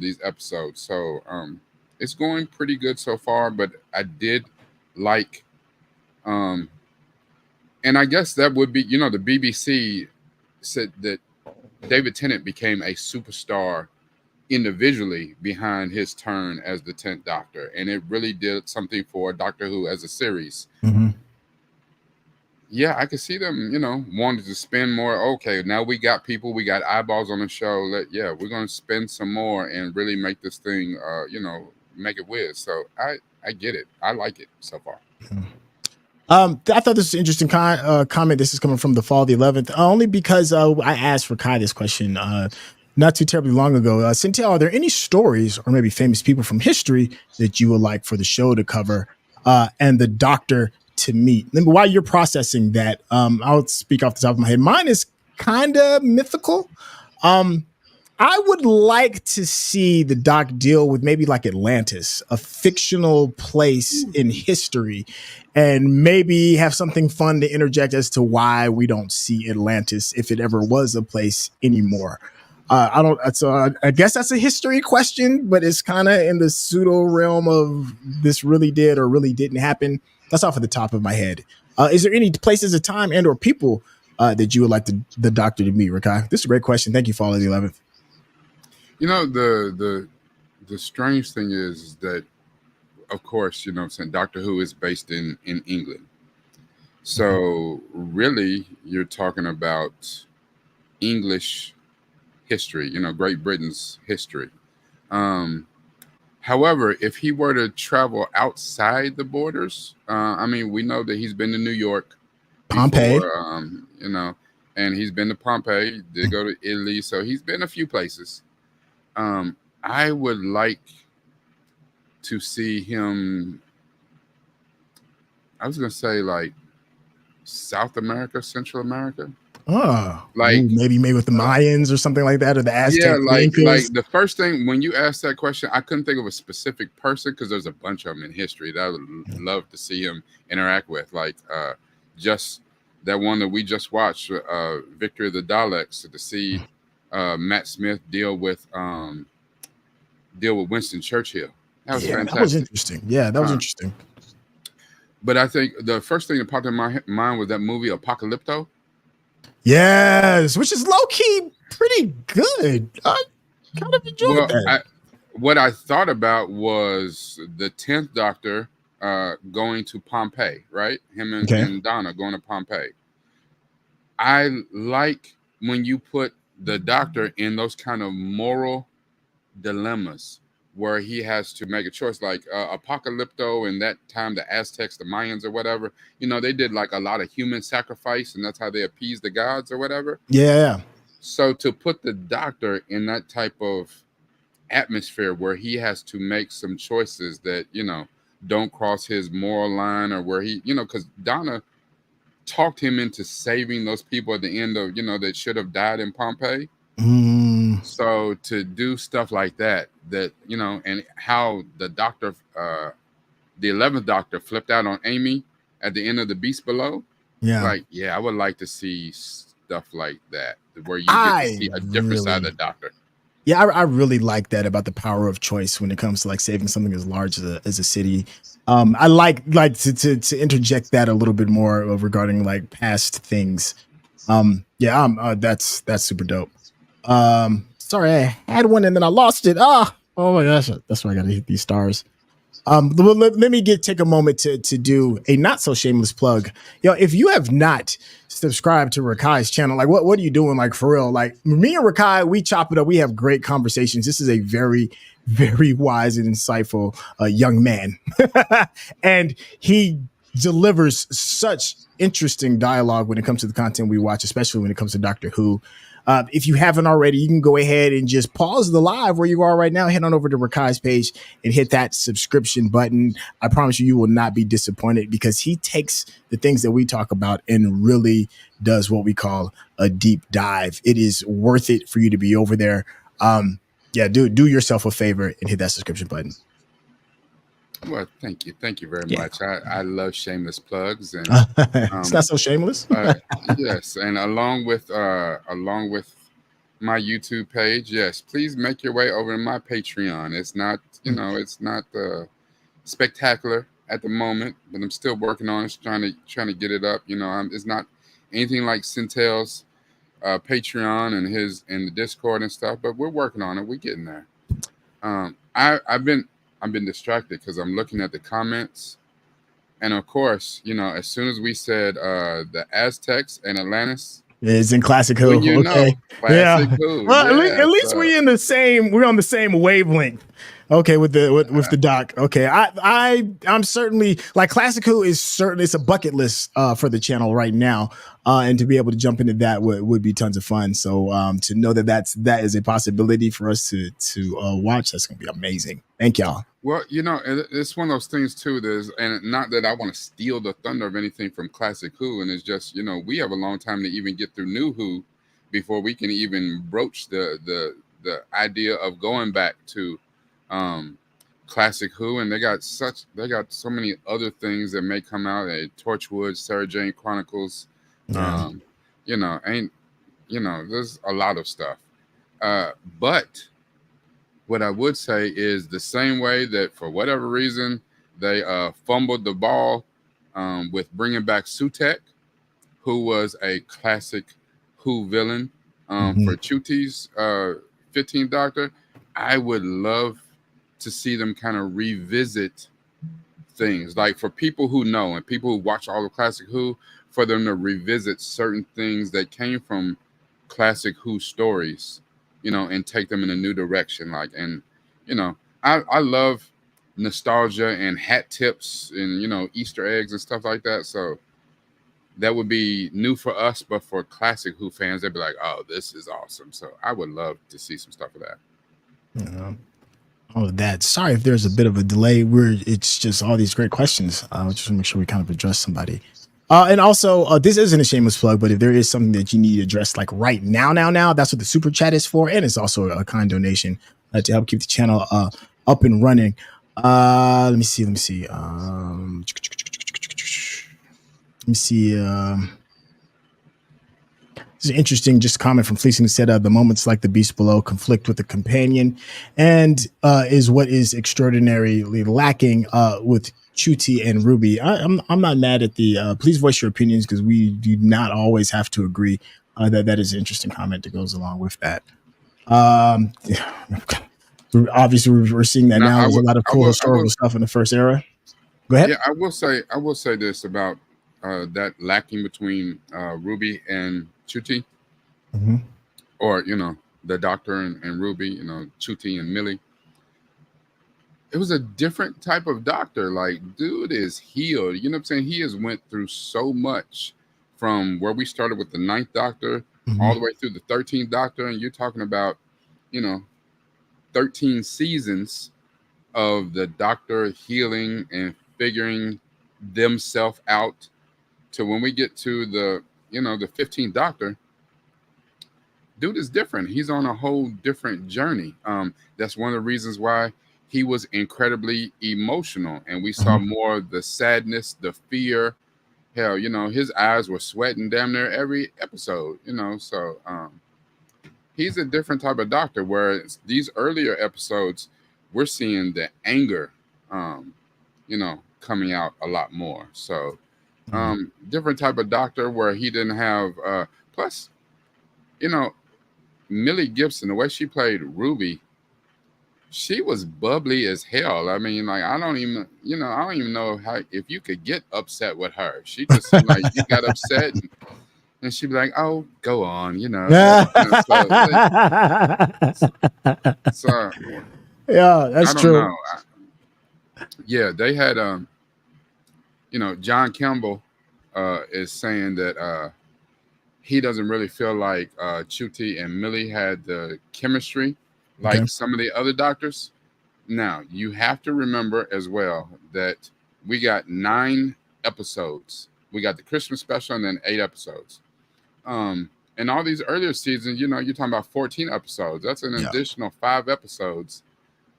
Speaker 2: these episodes. So it's going pretty good so far, but I did like, and I guess that would be, the BBC said that David Tennant became a superstar individually behind his turn as the 10th Doctor, and it really did something for Doctor Who as a series. Yeah, I could see them, wanting to spend more. Okay, now we got eyeballs on the show. We're going to spend some more and really make this thing, make it whiz. So I get it. I like it so far.
Speaker 1: I thought this was an interesting comment. This is coming from the Fall of the 11th, only because I asked Rekkai this question not too terribly long ago. Syntell, are there any stories or maybe famous people from history that you would like for the show to cover and the Doctor to meet? And while you're processing that, I'll speak off the top of my head. Mine is kind of mythical. I would like to see the Doc deal with maybe like Atlantis, a fictional place in history, and maybe have something fun to interject as to why we don't see Atlantis if it ever was a place anymore. I guess that's a history question, but it's kind of in the pseudo realm of this really did or really didn't happen. That's off of the top of my head. Is there any places of time and or people that you would like the Doctor to meet, Rekkai? This is a great question. Thank you for all of the 11th.
Speaker 2: The strange thing is that, of course, Doctor Who is based in England. So really, you're talking about English history, Great Britain's history. However, if he were to travel outside the borders, we know that he's been to New York,
Speaker 1: Pompeii,
Speaker 2: before, and he's been to Pompeii, did go to Italy. So he's been a few places. I would like to see him, I was going to say like South America, Central America.
Speaker 1: Oh, like maybe with the Mayans or something like that, or the Aztecs.
Speaker 2: Yeah, like the first thing when you asked that question, I couldn't think of a specific person because there's a bunch of them in history that I would love to see him interact with. Like just that one that we just watched, Victory of the Daleks, to see Matt Smith deal with Winston Churchill. That was fantastic.
Speaker 1: That was interesting. Yeah, that was interesting.
Speaker 2: But I think the first thing that popped in my mind was that movie Apocalypto.
Speaker 1: Yes, which is low key pretty good. I kind of enjoyed
Speaker 2: Well,
Speaker 1: that.
Speaker 2: what I thought about was the 10th Doctor going to Pompeii, right? Him
Speaker 1: Okay.
Speaker 2: and Donna going to Pompeii. I like when you put the Doctor in those kind of moral dilemmas where he has to make a choice, like Apocalypto. In that time, the Aztecs, the Mayans, or whatever, they did like a lot of human sacrifice, and that's how they appeased the gods or whatever.
Speaker 1: Yeah.
Speaker 2: So to put the Doctor in that type of atmosphere where he has to make some choices that don't cross his moral line, or where he because Donna talked him into saving those people at the end of that should have died in Pompeii. So to do stuff like that and how the Doctor the 11th Doctor flipped out on Amy at the end of The Beast Below.
Speaker 1: Yeah.
Speaker 2: I would like to see stuff like that where you get to see a different side of the Doctor.
Speaker 1: Yeah, I really like that about the power of choice when it comes to like saving something as large as a city. I like to interject that a little bit more regarding like past things. That's super dope. Sorry, I had one and then I lost it. Oh my gosh, that's why I gotta hit these stars. Let me take a moment to do a not so shameless plug. If you have not subscribed to Rekkai's channel, like what are you doing? Like for real, like me and Rekkai, we chop it up. We have great conversations. This is a very, very wise and insightful young man. And he delivers such interesting dialogue when it comes to the content we watch, especially when it comes to Doctor Who. If you haven't already, you can go ahead and just pause the live where you are right now, head on over to Rekkai's page and hit that subscription button. I promise you will not be disappointed because he takes the things that we talk about and really does what we call a deep dive. It is worth it for you to be over there. Do yourself a favor and hit that subscription button.
Speaker 2: Well, thank you very much. I love shameless plugs, and
Speaker 1: it's not so shameless.
Speaker 2: Yes, and along with my YouTube page, yes, please make your way over to my Patreon. It's not it's not spectacular at the moment, but I'm still working on it, trying to get it up. It's not anything like Syntell's Patreon and the Discord and stuff, but we're working on it. We're getting there. I've been distracted because I'm looking at the comments. And of course, as soon as we said the Aztecs and Atlantis,
Speaker 1: it's in Classic Who.
Speaker 2: Classic Who.
Speaker 1: Well, at least we're on the same wavelength. Okay, with the doc. Okay, I'm certainly like Classic Who is certainly, it's a bucket list for the channel right now, and to be able to jump into that would be tons of fun. So to know that is a possibility for us to watch, that's gonna be amazing. Thank y'all.
Speaker 2: Well, it's one of those things too. And not that I want to steal the thunder of anything from Classic Who, and it's just we have a long time to even get through New Who before we can even broach the idea of going back to Classic Who. And they got so many other things that may come out. Torchwood, Sarah Jane Chronicles, there's a lot of stuff. But what I would say is the same way that for whatever reason they fumbled the ball with bringing back Sutek, who was a Classic Who villain for Ncuti's 15th Doctor. I would love to see them kind of revisit things, like for people who know and people who watch all of Classic Who, for them to revisit certain things that came from Classic Who stories, and take them in a new direction. I love nostalgia and hat tips and Easter eggs and stuff like that. So that would be new for us, but for Classic Who fans, they'd be like, "Oh, this is awesome!" So I would love to see some stuff of that.
Speaker 1: Sorry if there's a bit of a delay. It's just all these great questions. Just want to make sure we kind of address somebody. And also, this isn't a shameless plug, but if there is something that you need addressed like right now, that's what the super chat is for. And it's also a kind donation to help keep the channel up and running. Let me see. This is interesting. Just a comment from Fleecing who said, the moments like the beast below conflict with the companion and is what is extraordinarily lacking with Ncuti and Ruby. I'm not mad at the, please voice your opinions because we do not always have to agree. That is an interesting comment that goes along with that. Obviously, we're seeing that now. There's a lot of cool historical stuff in the first era. Go ahead.
Speaker 2: Yeah, I will say this about that lacking between Ruby and Ncuti, or the Doctor and Ruby, Ncuti and Millie. It was a different type of doctor. Like, dude is healed. You know what I'm saying? He has went through so much from where we started with the 9th Doctor all the way through the 13th Doctor, and you're talking about 13 seasons of the Doctor healing and figuring themselves out to when we get to the 15th Doctor. Dude is different. He's on a whole different journey. That's one of the reasons why he was incredibly emotional, and we saw more of the sadness, the fear. Hell, his eyes were sweating damn near every episode. So he's a different type of doctor. Whereas these earlier episodes, we're seeing the anger, coming out a lot more. So different type of doctor where he didn't have. Plus, Millie Gibson, the way she played Ruby, she was bubbly as hell. I mean, like, I don't even know how, if you could get upset with her. She just seemed like you got upset and she'd be like, "Oh, go on," So
Speaker 1: yeah, that's true.
Speaker 2: Yeah, they had John Campbell is saying that he doesn't really feel like Ncuti and Millie had the chemistry like some of the other doctors. Now, you have to remember as well that we got 9 episodes. We got the Christmas special and then 8 episodes. And all these earlier seasons, you're talking about 14 episodes. That's an additional 5 episodes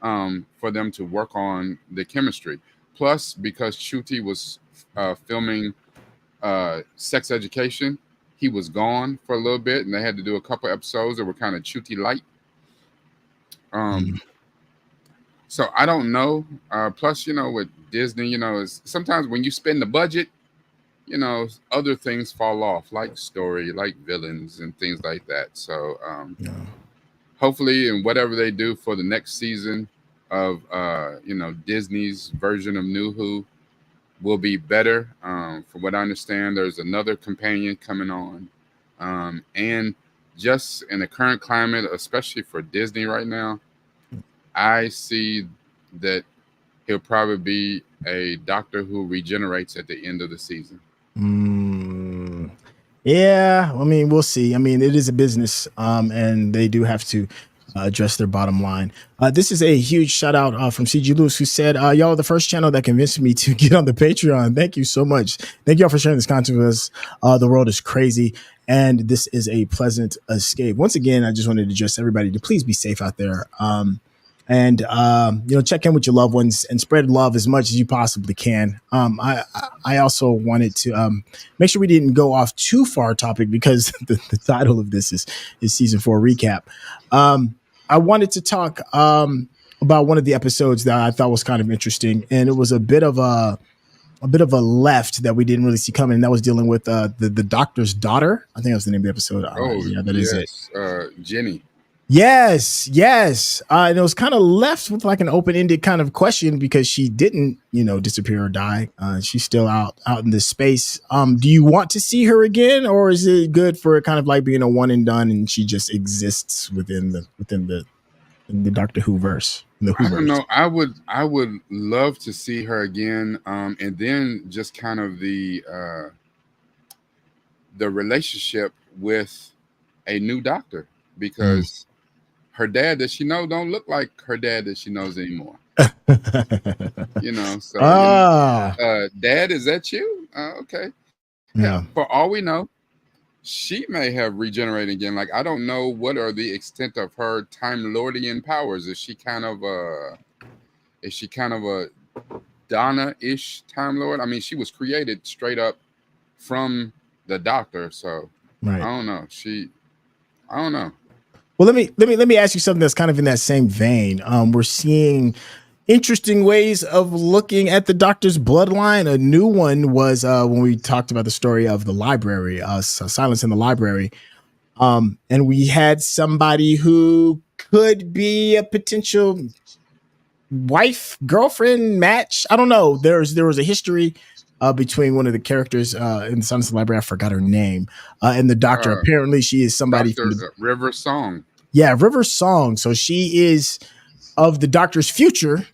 Speaker 2: for them to work on the chemistry. Plus, because Ncuti was filming Sex Education, he was gone for a little bit, and they had to do a couple episodes that were kind of Ncuti light. So I don't know. Plus, with Disney, is sometimes when you spend the budget, other things fall off, like story, like villains, and things like that. So hopefully, in whatever they do for the next season of Disney's version of New Who will be better. From what I understand, there's another companion coming on, and just in the current climate, especially for Disney right now, I see that he'll probably be a Doctor who regenerates at the end of the season.
Speaker 1: Yeah, I mean, we'll see. I mean, it is a business, and they do have to address their bottom line. This is a huge shout out from CG Lewis, who said, y'all are the first channel that convinced me to get on the Patreon. Thank you so much. Thank y'all for sharing this content with us. The world is crazy, and this is a pleasant escape. Once again, I just wanted to address everybody to please be safe out there. And check in with your loved ones and spread love as much as you possibly can. I also wanted to make sure we didn't go off too far topic, because the title of this is season 4 recap. I wanted to talk about one of the episodes that I thought was kind of interesting, and it was a bit of a left that we didn't really see coming. And that was dealing with the Doctor's daughter. I think that was the name of the episode. Is it.
Speaker 2: Jenny.
Speaker 1: Yes. And it was kind of left with like an open-ended kind of question, because she didn't, disappear or die. She's still out in this space. Do you want to see her again, or is it good for it kind of like being a one and done, and she just exists within the Doctor Who verse?
Speaker 2: I don't know. I would love to see her again, and then just kind of the relationship with a new Doctor, because her dad that she knows don't look like her dad that she knows anymore. So Dad, is that you? Okay. Yeah. For all we know, she may have regenerated again. Like, I don't know what are the extent of her Time Lordian powers. Is she kind of a Donna-ish Time Lord? I mean, she was created straight up from the Doctor, so I
Speaker 1: Right.
Speaker 2: don't know. I don't know.
Speaker 1: Well, let me ask you something that's kind of in that same vein. We're seeing interesting ways of looking at the Doctor's bloodline. A new one was when we talked about the story of the library, Silence in the Library, and we had somebody who could be a potential wife, girlfriend match. I don't know. There was a history between one of the characters in the Silence in the Library. I forgot her name, and the Doctor.
Speaker 2: Uh,
Speaker 1: Apparently, she is somebody from
Speaker 2: Doctor
Speaker 1: the
Speaker 2: River Song.
Speaker 1: River Song. So she is of the Doctor's future,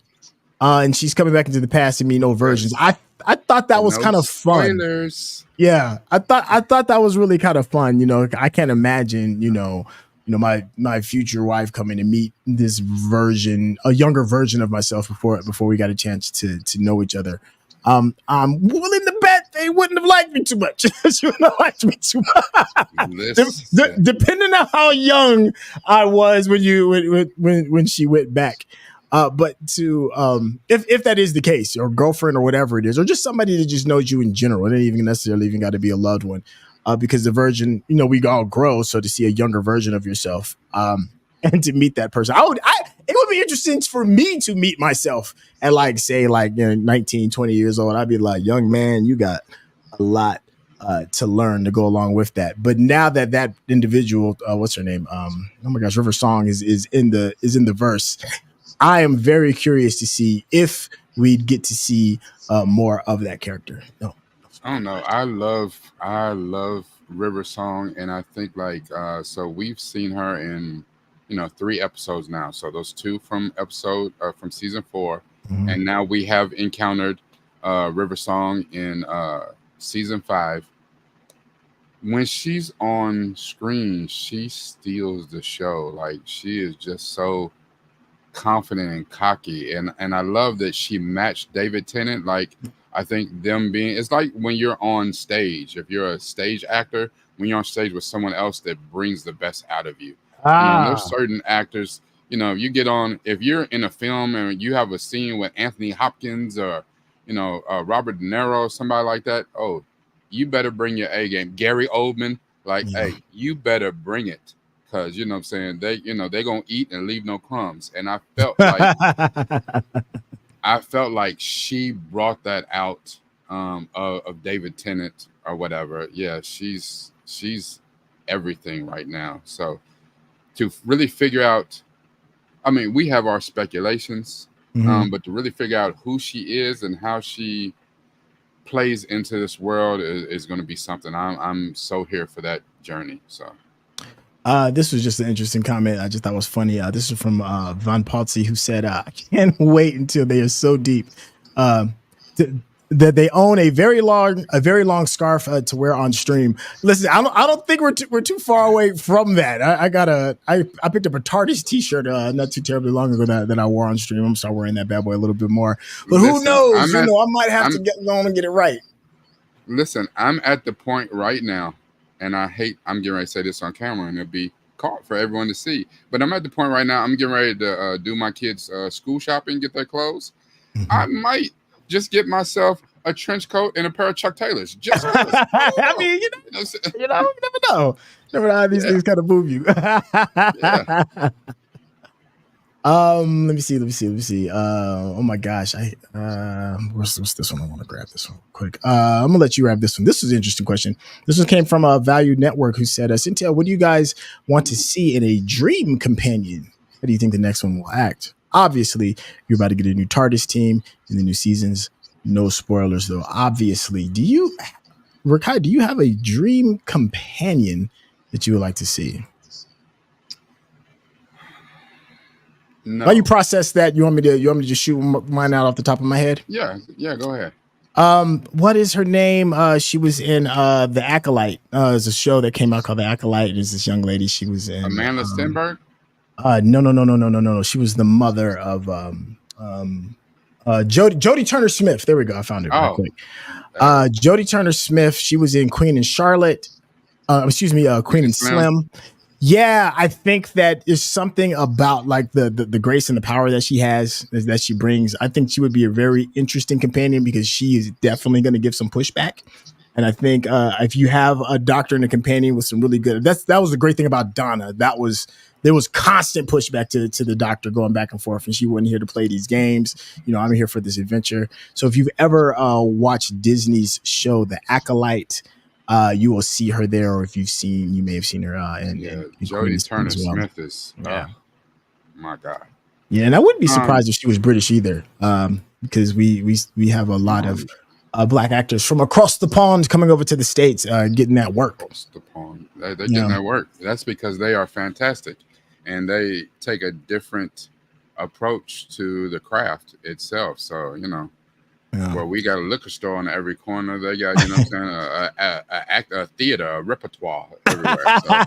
Speaker 1: and she's coming back into the past to meet no versions.
Speaker 2: Yes.
Speaker 1: I thought that
Speaker 2: And
Speaker 1: was
Speaker 2: no
Speaker 1: kind of fun.
Speaker 2: spoilers.
Speaker 1: Yeah, I thought that was really kind of fun. You know, I can't imagine. My future wife coming to meet this version, a younger version of myself before we got a chance to know each other. I'm willing to bet they wouldn't have liked me too much. She wouldn't have liked me too much. Depending on how young I was when she went back. But to if that is the case, or girlfriend or whatever it is, or just somebody that just knows you in general, it ain't even necessarily even got to be a loved one. Because the virgin, we all grow. So to see a younger version of yourself, and to meet that person, it would be interesting for me to meet myself at say 19, 20 years old. I'd be like, young man, you got a lot to learn to go along with that. But now that individual, what's her name? Oh my gosh, River Song is in the verse. I am very curious to see if we'd get to see more of that character. No.
Speaker 2: I don't know. I love River Song, and I think so we've seen her in 3 episodes now. So those 2 from season 4,
Speaker 1: Mhm.
Speaker 2: and now we have encountered River Song in season 5. When she's on screen, she steals the show. Like, she is just so confident and cocky, and I love that she matched David Tennant. Like, I think them being, it's like when you're on stage, if you're a stage actor, when you're on stage with someone else that brings the best out of you. And there's certain actors, you get on, if you're in a film and you have a scene with Anthony Hopkins or Robert De Niro, somebody like that, oh, you better bring your A game. Gary Oldman, like,
Speaker 1: Yeah.
Speaker 2: hey, you better bring it. Because, what I'm saying, they're going to eat and leave no crumbs. And I felt like she brought that out of David Tennant or whatever. Yeah, she's everything right now. So to really figure out, I mean, we have our speculations, but to really figure out who she is and how she plays into this world is going to be something. I'm so here for that journey. So.
Speaker 1: This was just an interesting comment. I just thought was funny. This is from Von Paltzy, who said, "I can't wait until they are so deep that they own a very long scarf to wear on stream." Listen, I don't think we're too far away from that. I picked up a TARDIS T-shirt not too terribly long ago that I wore on stream. I'm gonna start wearing that bad boy a little bit more. But who knows? I might have to get on and get it right.
Speaker 2: Listen, I'm at the point right now. And I'm getting ready to say this on camera and it'll be caught for everyone to see. But I'm at the point right now, I'm getting ready to do my kids' school shopping, get their clothes. Mm-hmm. I might just get myself a trench coat and a pair of Chuck Taylors. Just
Speaker 1: I mean, you never know. Never know how these things kind of move you. Yeah. Let me see. Oh my gosh. What's this one? I want to grab this one quick. I'm gonna let you grab this one. This is an interesting question. This one came from a Value Network, who said, Syntell, what do you guys want to see in a dream companion? How do you think the next one will act? Obviously, you're about to get a new TARDIS team in the new seasons. No spoilers though. Obviously, Rekkai, do you have a dream companion that you would like to see? No. While you process that, you want me to just shoot mine out off the top of my head?
Speaker 2: Yeah, go ahead.
Speaker 1: What is her name? She was in The Acolyte. There's a show that came out called The Acolyte. There's this young lady. She was in
Speaker 2: Amanda Stenberg?
Speaker 1: No. She was the mother of Jodie Turner Smith. There we go. I found it real quick. Jodie Turner Smith. She was in Queen and Charlotte. Queen and Slim. Yeah, I think that is something about like the grace and the power that she has, that she brings. I think she would be a very interesting companion because she is definitely going to give some pushback. And I think if you have a doctor and a companion with some really good, that was the great thing about Donna. There was constant pushback to the doctor going back and forth, and she wasn't here to play these games. I'm here for this adventure. So if you've ever watched Disney's show, The Acolyte, you will see her there, or if you may have seen her in
Speaker 2: Jodie Turner-Smith
Speaker 1: well.
Speaker 2: is, my God.
Speaker 1: Yeah, and I wouldn't be surprised if she was British either, because we have a lot of Black actors from across the pond coming over to the States, getting that work.
Speaker 2: Across the pond, they're getting that work. That's because they are fantastic, and they take a different approach to the craft itself. So well, we got a liquor store on every corner. They got, a theater, a repertoire everywhere. So.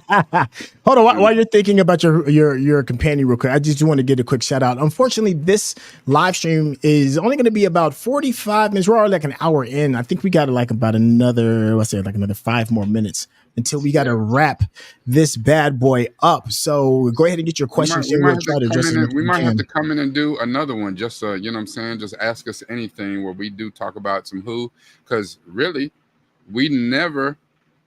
Speaker 1: Hold on, while you're thinking about your companion real quick, I just want to get a quick shout out. Unfortunately, this live stream is only going to be about 45 minutes. We're already like an hour in. I think we got about another 5 more minutes until we got to wrap this bad boy up. So go ahead and get your questions.
Speaker 2: We might have to come in and do another one, just so, just ask us anything where we do talk about some Who, because really we never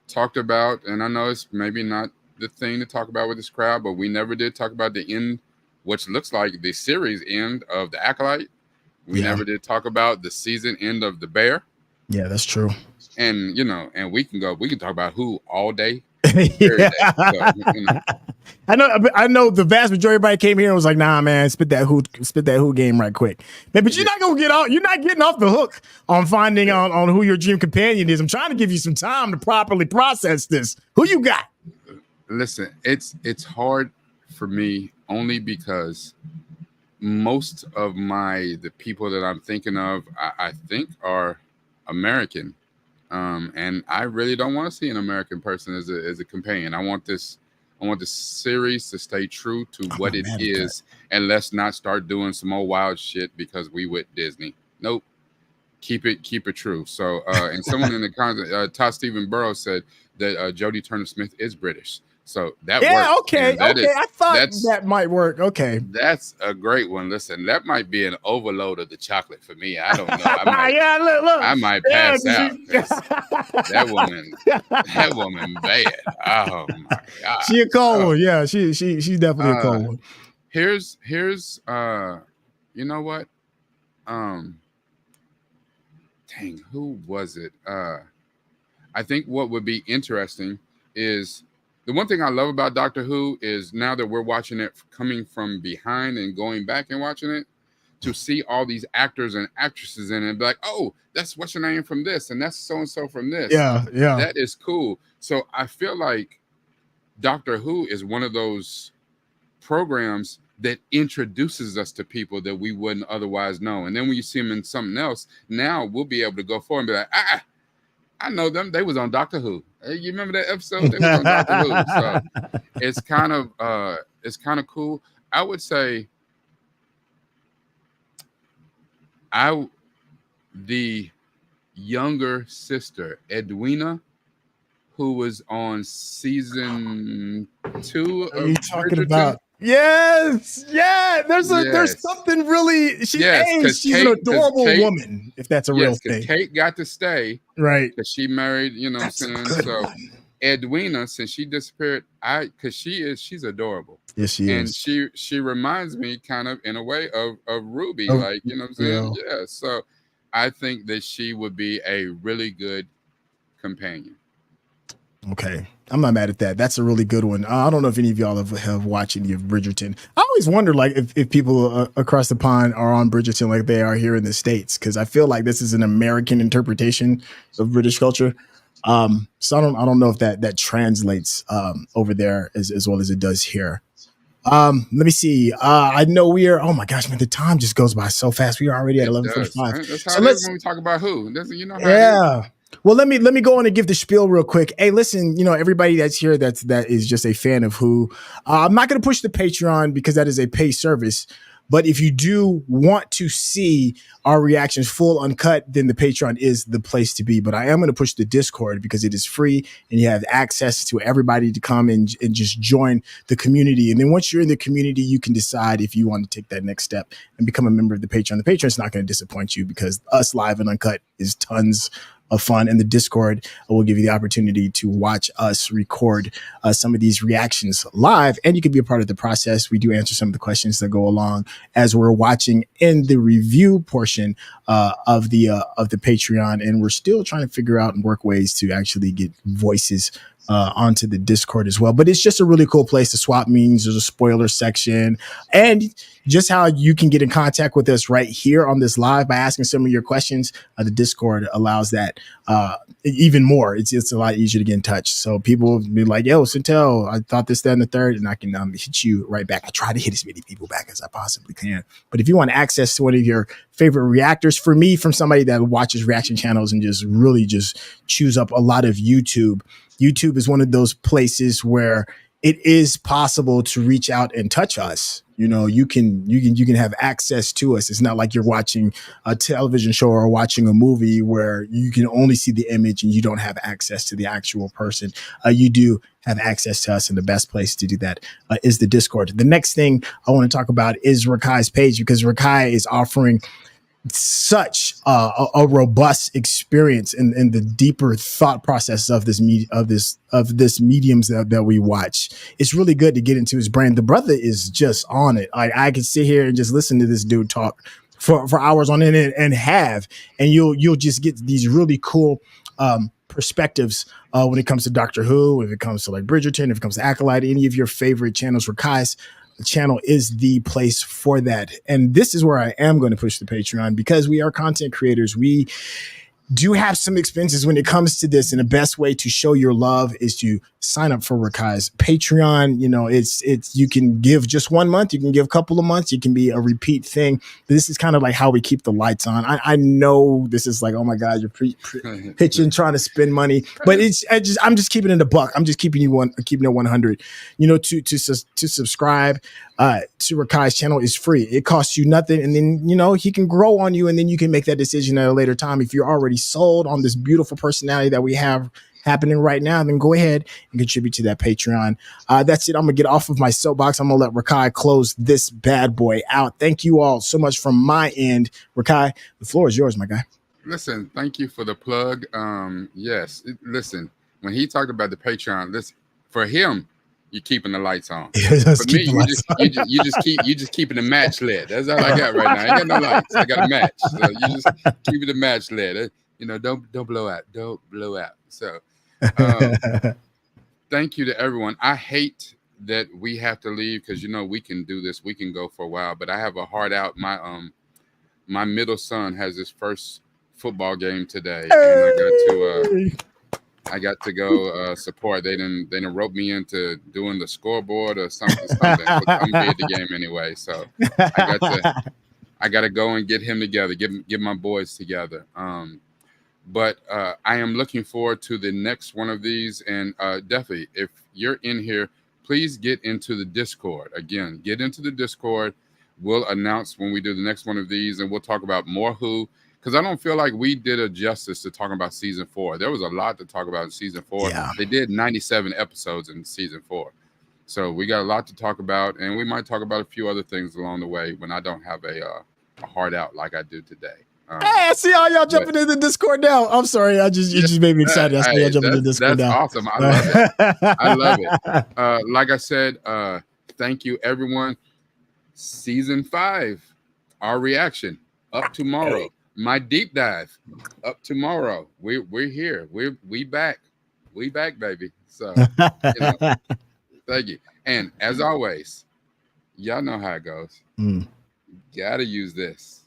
Speaker 2: talked about, and I know it's maybe not the thing to talk about with this crowd, but we never did talk about the end, which looks like the series end of The Acolyte. We never did talk about the season end of The Bear.
Speaker 1: Yeah, that's true.
Speaker 2: And and we can talk about Who all day. Every day. So,
Speaker 1: I know the vast majority of everybody came here and was like, nah, man, spit that Who game right quick. Man, but you're not gonna you're not getting off the hook on finding on who your dream companion is. I'm trying to give you some time to properly process this. Who you got?
Speaker 2: Listen, it's hard for me only because most of the people that I'm thinking of, I think are American. And I really don't want to see an American person as a companion. I want this series to stay true to what it is, and let's not start doing some old wild shit because we with Disney. Nope. Keep it true. So, and someone in the comments, Todd Stephen Burrows said that Jodie Turner-Smith is British. So that works.
Speaker 1: Yeah, okay. I thought that might work. Okay.
Speaker 2: That's a great one. Listen, that might be an overload of the chocolate for me. I don't know. I might pass out. That woman bad. Oh my God.
Speaker 1: She a cold one. Yeah, she's definitely a cold one.
Speaker 2: Here's you know what? Dang, who was it? I think what would be interesting is, the one thing I love about Doctor Who is now that we're watching it coming from behind and going back and watching it, to see all these actors and actresses in it and be like, oh, that's what's your name from this, and that's so-and-so from this.
Speaker 1: Yeah.
Speaker 2: That is cool. So I feel like Doctor Who is one of those programs that introduces us to people that we wouldn't otherwise know. And then when you see them in something else, now we'll be able to go forward and be like, I know them. They was on Doctor Who. You remember that episode? They was on Doctor Who. So it's kind of cool. I would say the younger sister, Edwina, who was on season 2 of
Speaker 1: you talking
Speaker 2: Bridgerton.
Speaker 1: About? Yes, yeah. There's something really. She's an adorable woman, if that's a real thing.
Speaker 2: Kate got to stay,
Speaker 1: right?
Speaker 2: Because she married,
Speaker 1: That's
Speaker 2: what I'm saying. So Edwina, since she disappeared, because she's adorable.
Speaker 1: Yes, she
Speaker 2: is. And she reminds me kind of in a way of Ruby, like, what I'm saying. Yeah. So I think that she would be a really good companion.
Speaker 1: Okay, I'm not mad at that. That's a really good one. I don't know if any of y'all have watched any of Bridgerton. I always wonder, like, if people across the pond are on Bridgerton like they are here in the States, because I feel like this is an American interpretation of British culture. So I don't know if that translates over there as well as it does here. Let me see. I know we are. Oh my gosh, man, the time just goes by so fast. We are already at 11:45.
Speaker 2: That's how it is when we talk about Who. How
Speaker 1: yeah. It is. Well, let me go on and give the spiel real quick. Hey, listen, everybody that's here that is just a fan of Who. I'm not going to push the Patreon because that is a paid service. But if you do want to see our reactions full uncut, then the Patreon is the place to be. But I am going to push the Discord because it is free and you have access to everybody to come and just join the community. And then once you're in the community, you can decide if you want to take that next step and become a member of the Patreon. The Patreon is not going to disappoint you because us live and uncut is tons of fun. And the Discord will give you the opportunity to watch us record some of these reactions live, and you can be a part of the process. We do answer some of the questions that go along as we're watching in the review portion of the Patreon, and we're still trying to figure out and work ways to actually get voices onto the Discord as well. But it's just a really cool place to swap memes. There's a spoiler section, and just how you can get in contact with us right here on this live by asking some of your questions. The Discord allows that even more. It's a lot easier to get in touch. So people will be like, yo, Syntell, I thought this, that, and the third, and I can hit you right back. I try to hit as many people back as I possibly can. But if you want access to one of your favorite reactors, for me, from somebody that watches reaction channels and just really just chews up a lot of YouTube is one of those places where it is possible to reach out and touch us. You know, you can have access to us. It's not like you're watching a television show or watching a movie where you can only see the image and you don't have access to the actual person. You do have access to us, and the best place to do that is the Discord. The next thing I want to talk about is Rekkai's page, because Rekkai is offering such a robust experience in the deeper thought process of this mediums that we watch. It's really good to get into his brain. The brother is just on it. I can sit here and just listen to this dude talk for hours on end and you'll just get these really cool perspectives when it comes to Doctor Who, if it comes to like Bridgerton, if it comes to Acolyte, any of your favorite channels. Rekkai's channel is the place for that. And this is where I am going to push the Patreon, because we are content creators. We do have some expenses when it comes to this, and the best way to show your love is to sign up for Rekkai's Patreon. You know, it's you can give just 1 month, you can give a couple of months, you can be a repeat thing. This is kind of like how we keep the lights on. I know this is like, oh my God, you're pitching, trying to spend money, but I'm just keeping it a buck. I'm just keeping it 100. You know, to subscribe to Rekkai's channel is free. It costs you nothing, and then you know he can grow on you, and then you can make that decision at a later time. If you're already sold on this beautiful personality that we have happening right now, then go ahead and contribute to that Patreon. That's it. I'm gonna get off of my soapbox. I'm gonna let Rekkai close this bad boy out. Thank you all so much from my end. Rekkai, the floor is yours, my guy.
Speaker 2: Listen, thank you for the plug. Yes, listen, when he talked about the Patreon, listen, for him, you're keeping the lights on. For me, you just keeping the match lit. That's all I got right now. I ain't got no lights. I got a match. So you just keeping the match lit. You know, don't blow out. Don't blow out. So thank you to everyone. I hate that we have to leave, because you know we can do this. We can go for a while, but I have a heart out. My middle son has his first football game today, and I got to go support. They didn't rope me into doing the scoreboard or something. But I'm be at the game anyway, so I got to go and get him together, get my boys together. But I am looking forward to the next one of these, and definitely, if you're in here, please get into the Discord. Again, get into the Discord. We'll announce when we do the next one of these, and we'll talk about more Who. Because I don't feel like we did a justice to talking about season 4. There was a lot to talk about in season 4. Yeah. They did 97 episodes in season 4. So we got a lot to talk about, and we might talk about a few other things along the way when I don't have a heart out like I do today.
Speaker 1: Hey, I see all y'all jumping in the Discord now. I'm sorry. You just made me excited. I see y'all jumping in the Discord now.
Speaker 2: That's awesome. I love it. I love it. Like I said, thank you, everyone. Season 5, our reaction up tomorrow. Hey. My deep dive up tomorrow. We're here. We back. We back, baby. So you know, thank you. And as always, y'all know how it goes. You gotta use this,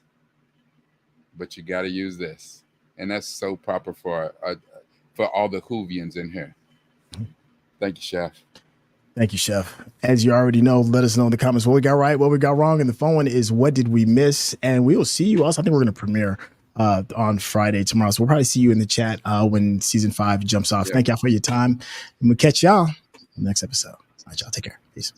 Speaker 2: but you gotta use this, and that's so proper for all the Whovians in here. Thank you, Chef.
Speaker 1: Thank you, Chef. As you already know, let us know in the comments what we got right, what we got wrong. And the phone one is, what did we miss? And we will see you also. I think we're going to premiere on Friday tomorrow. So we'll probably see you in the chat when season 5 jumps off. Yeah. Thank y'all for your time. And we'll catch y'all in the next episode. All right, y'all. Take care. Peace.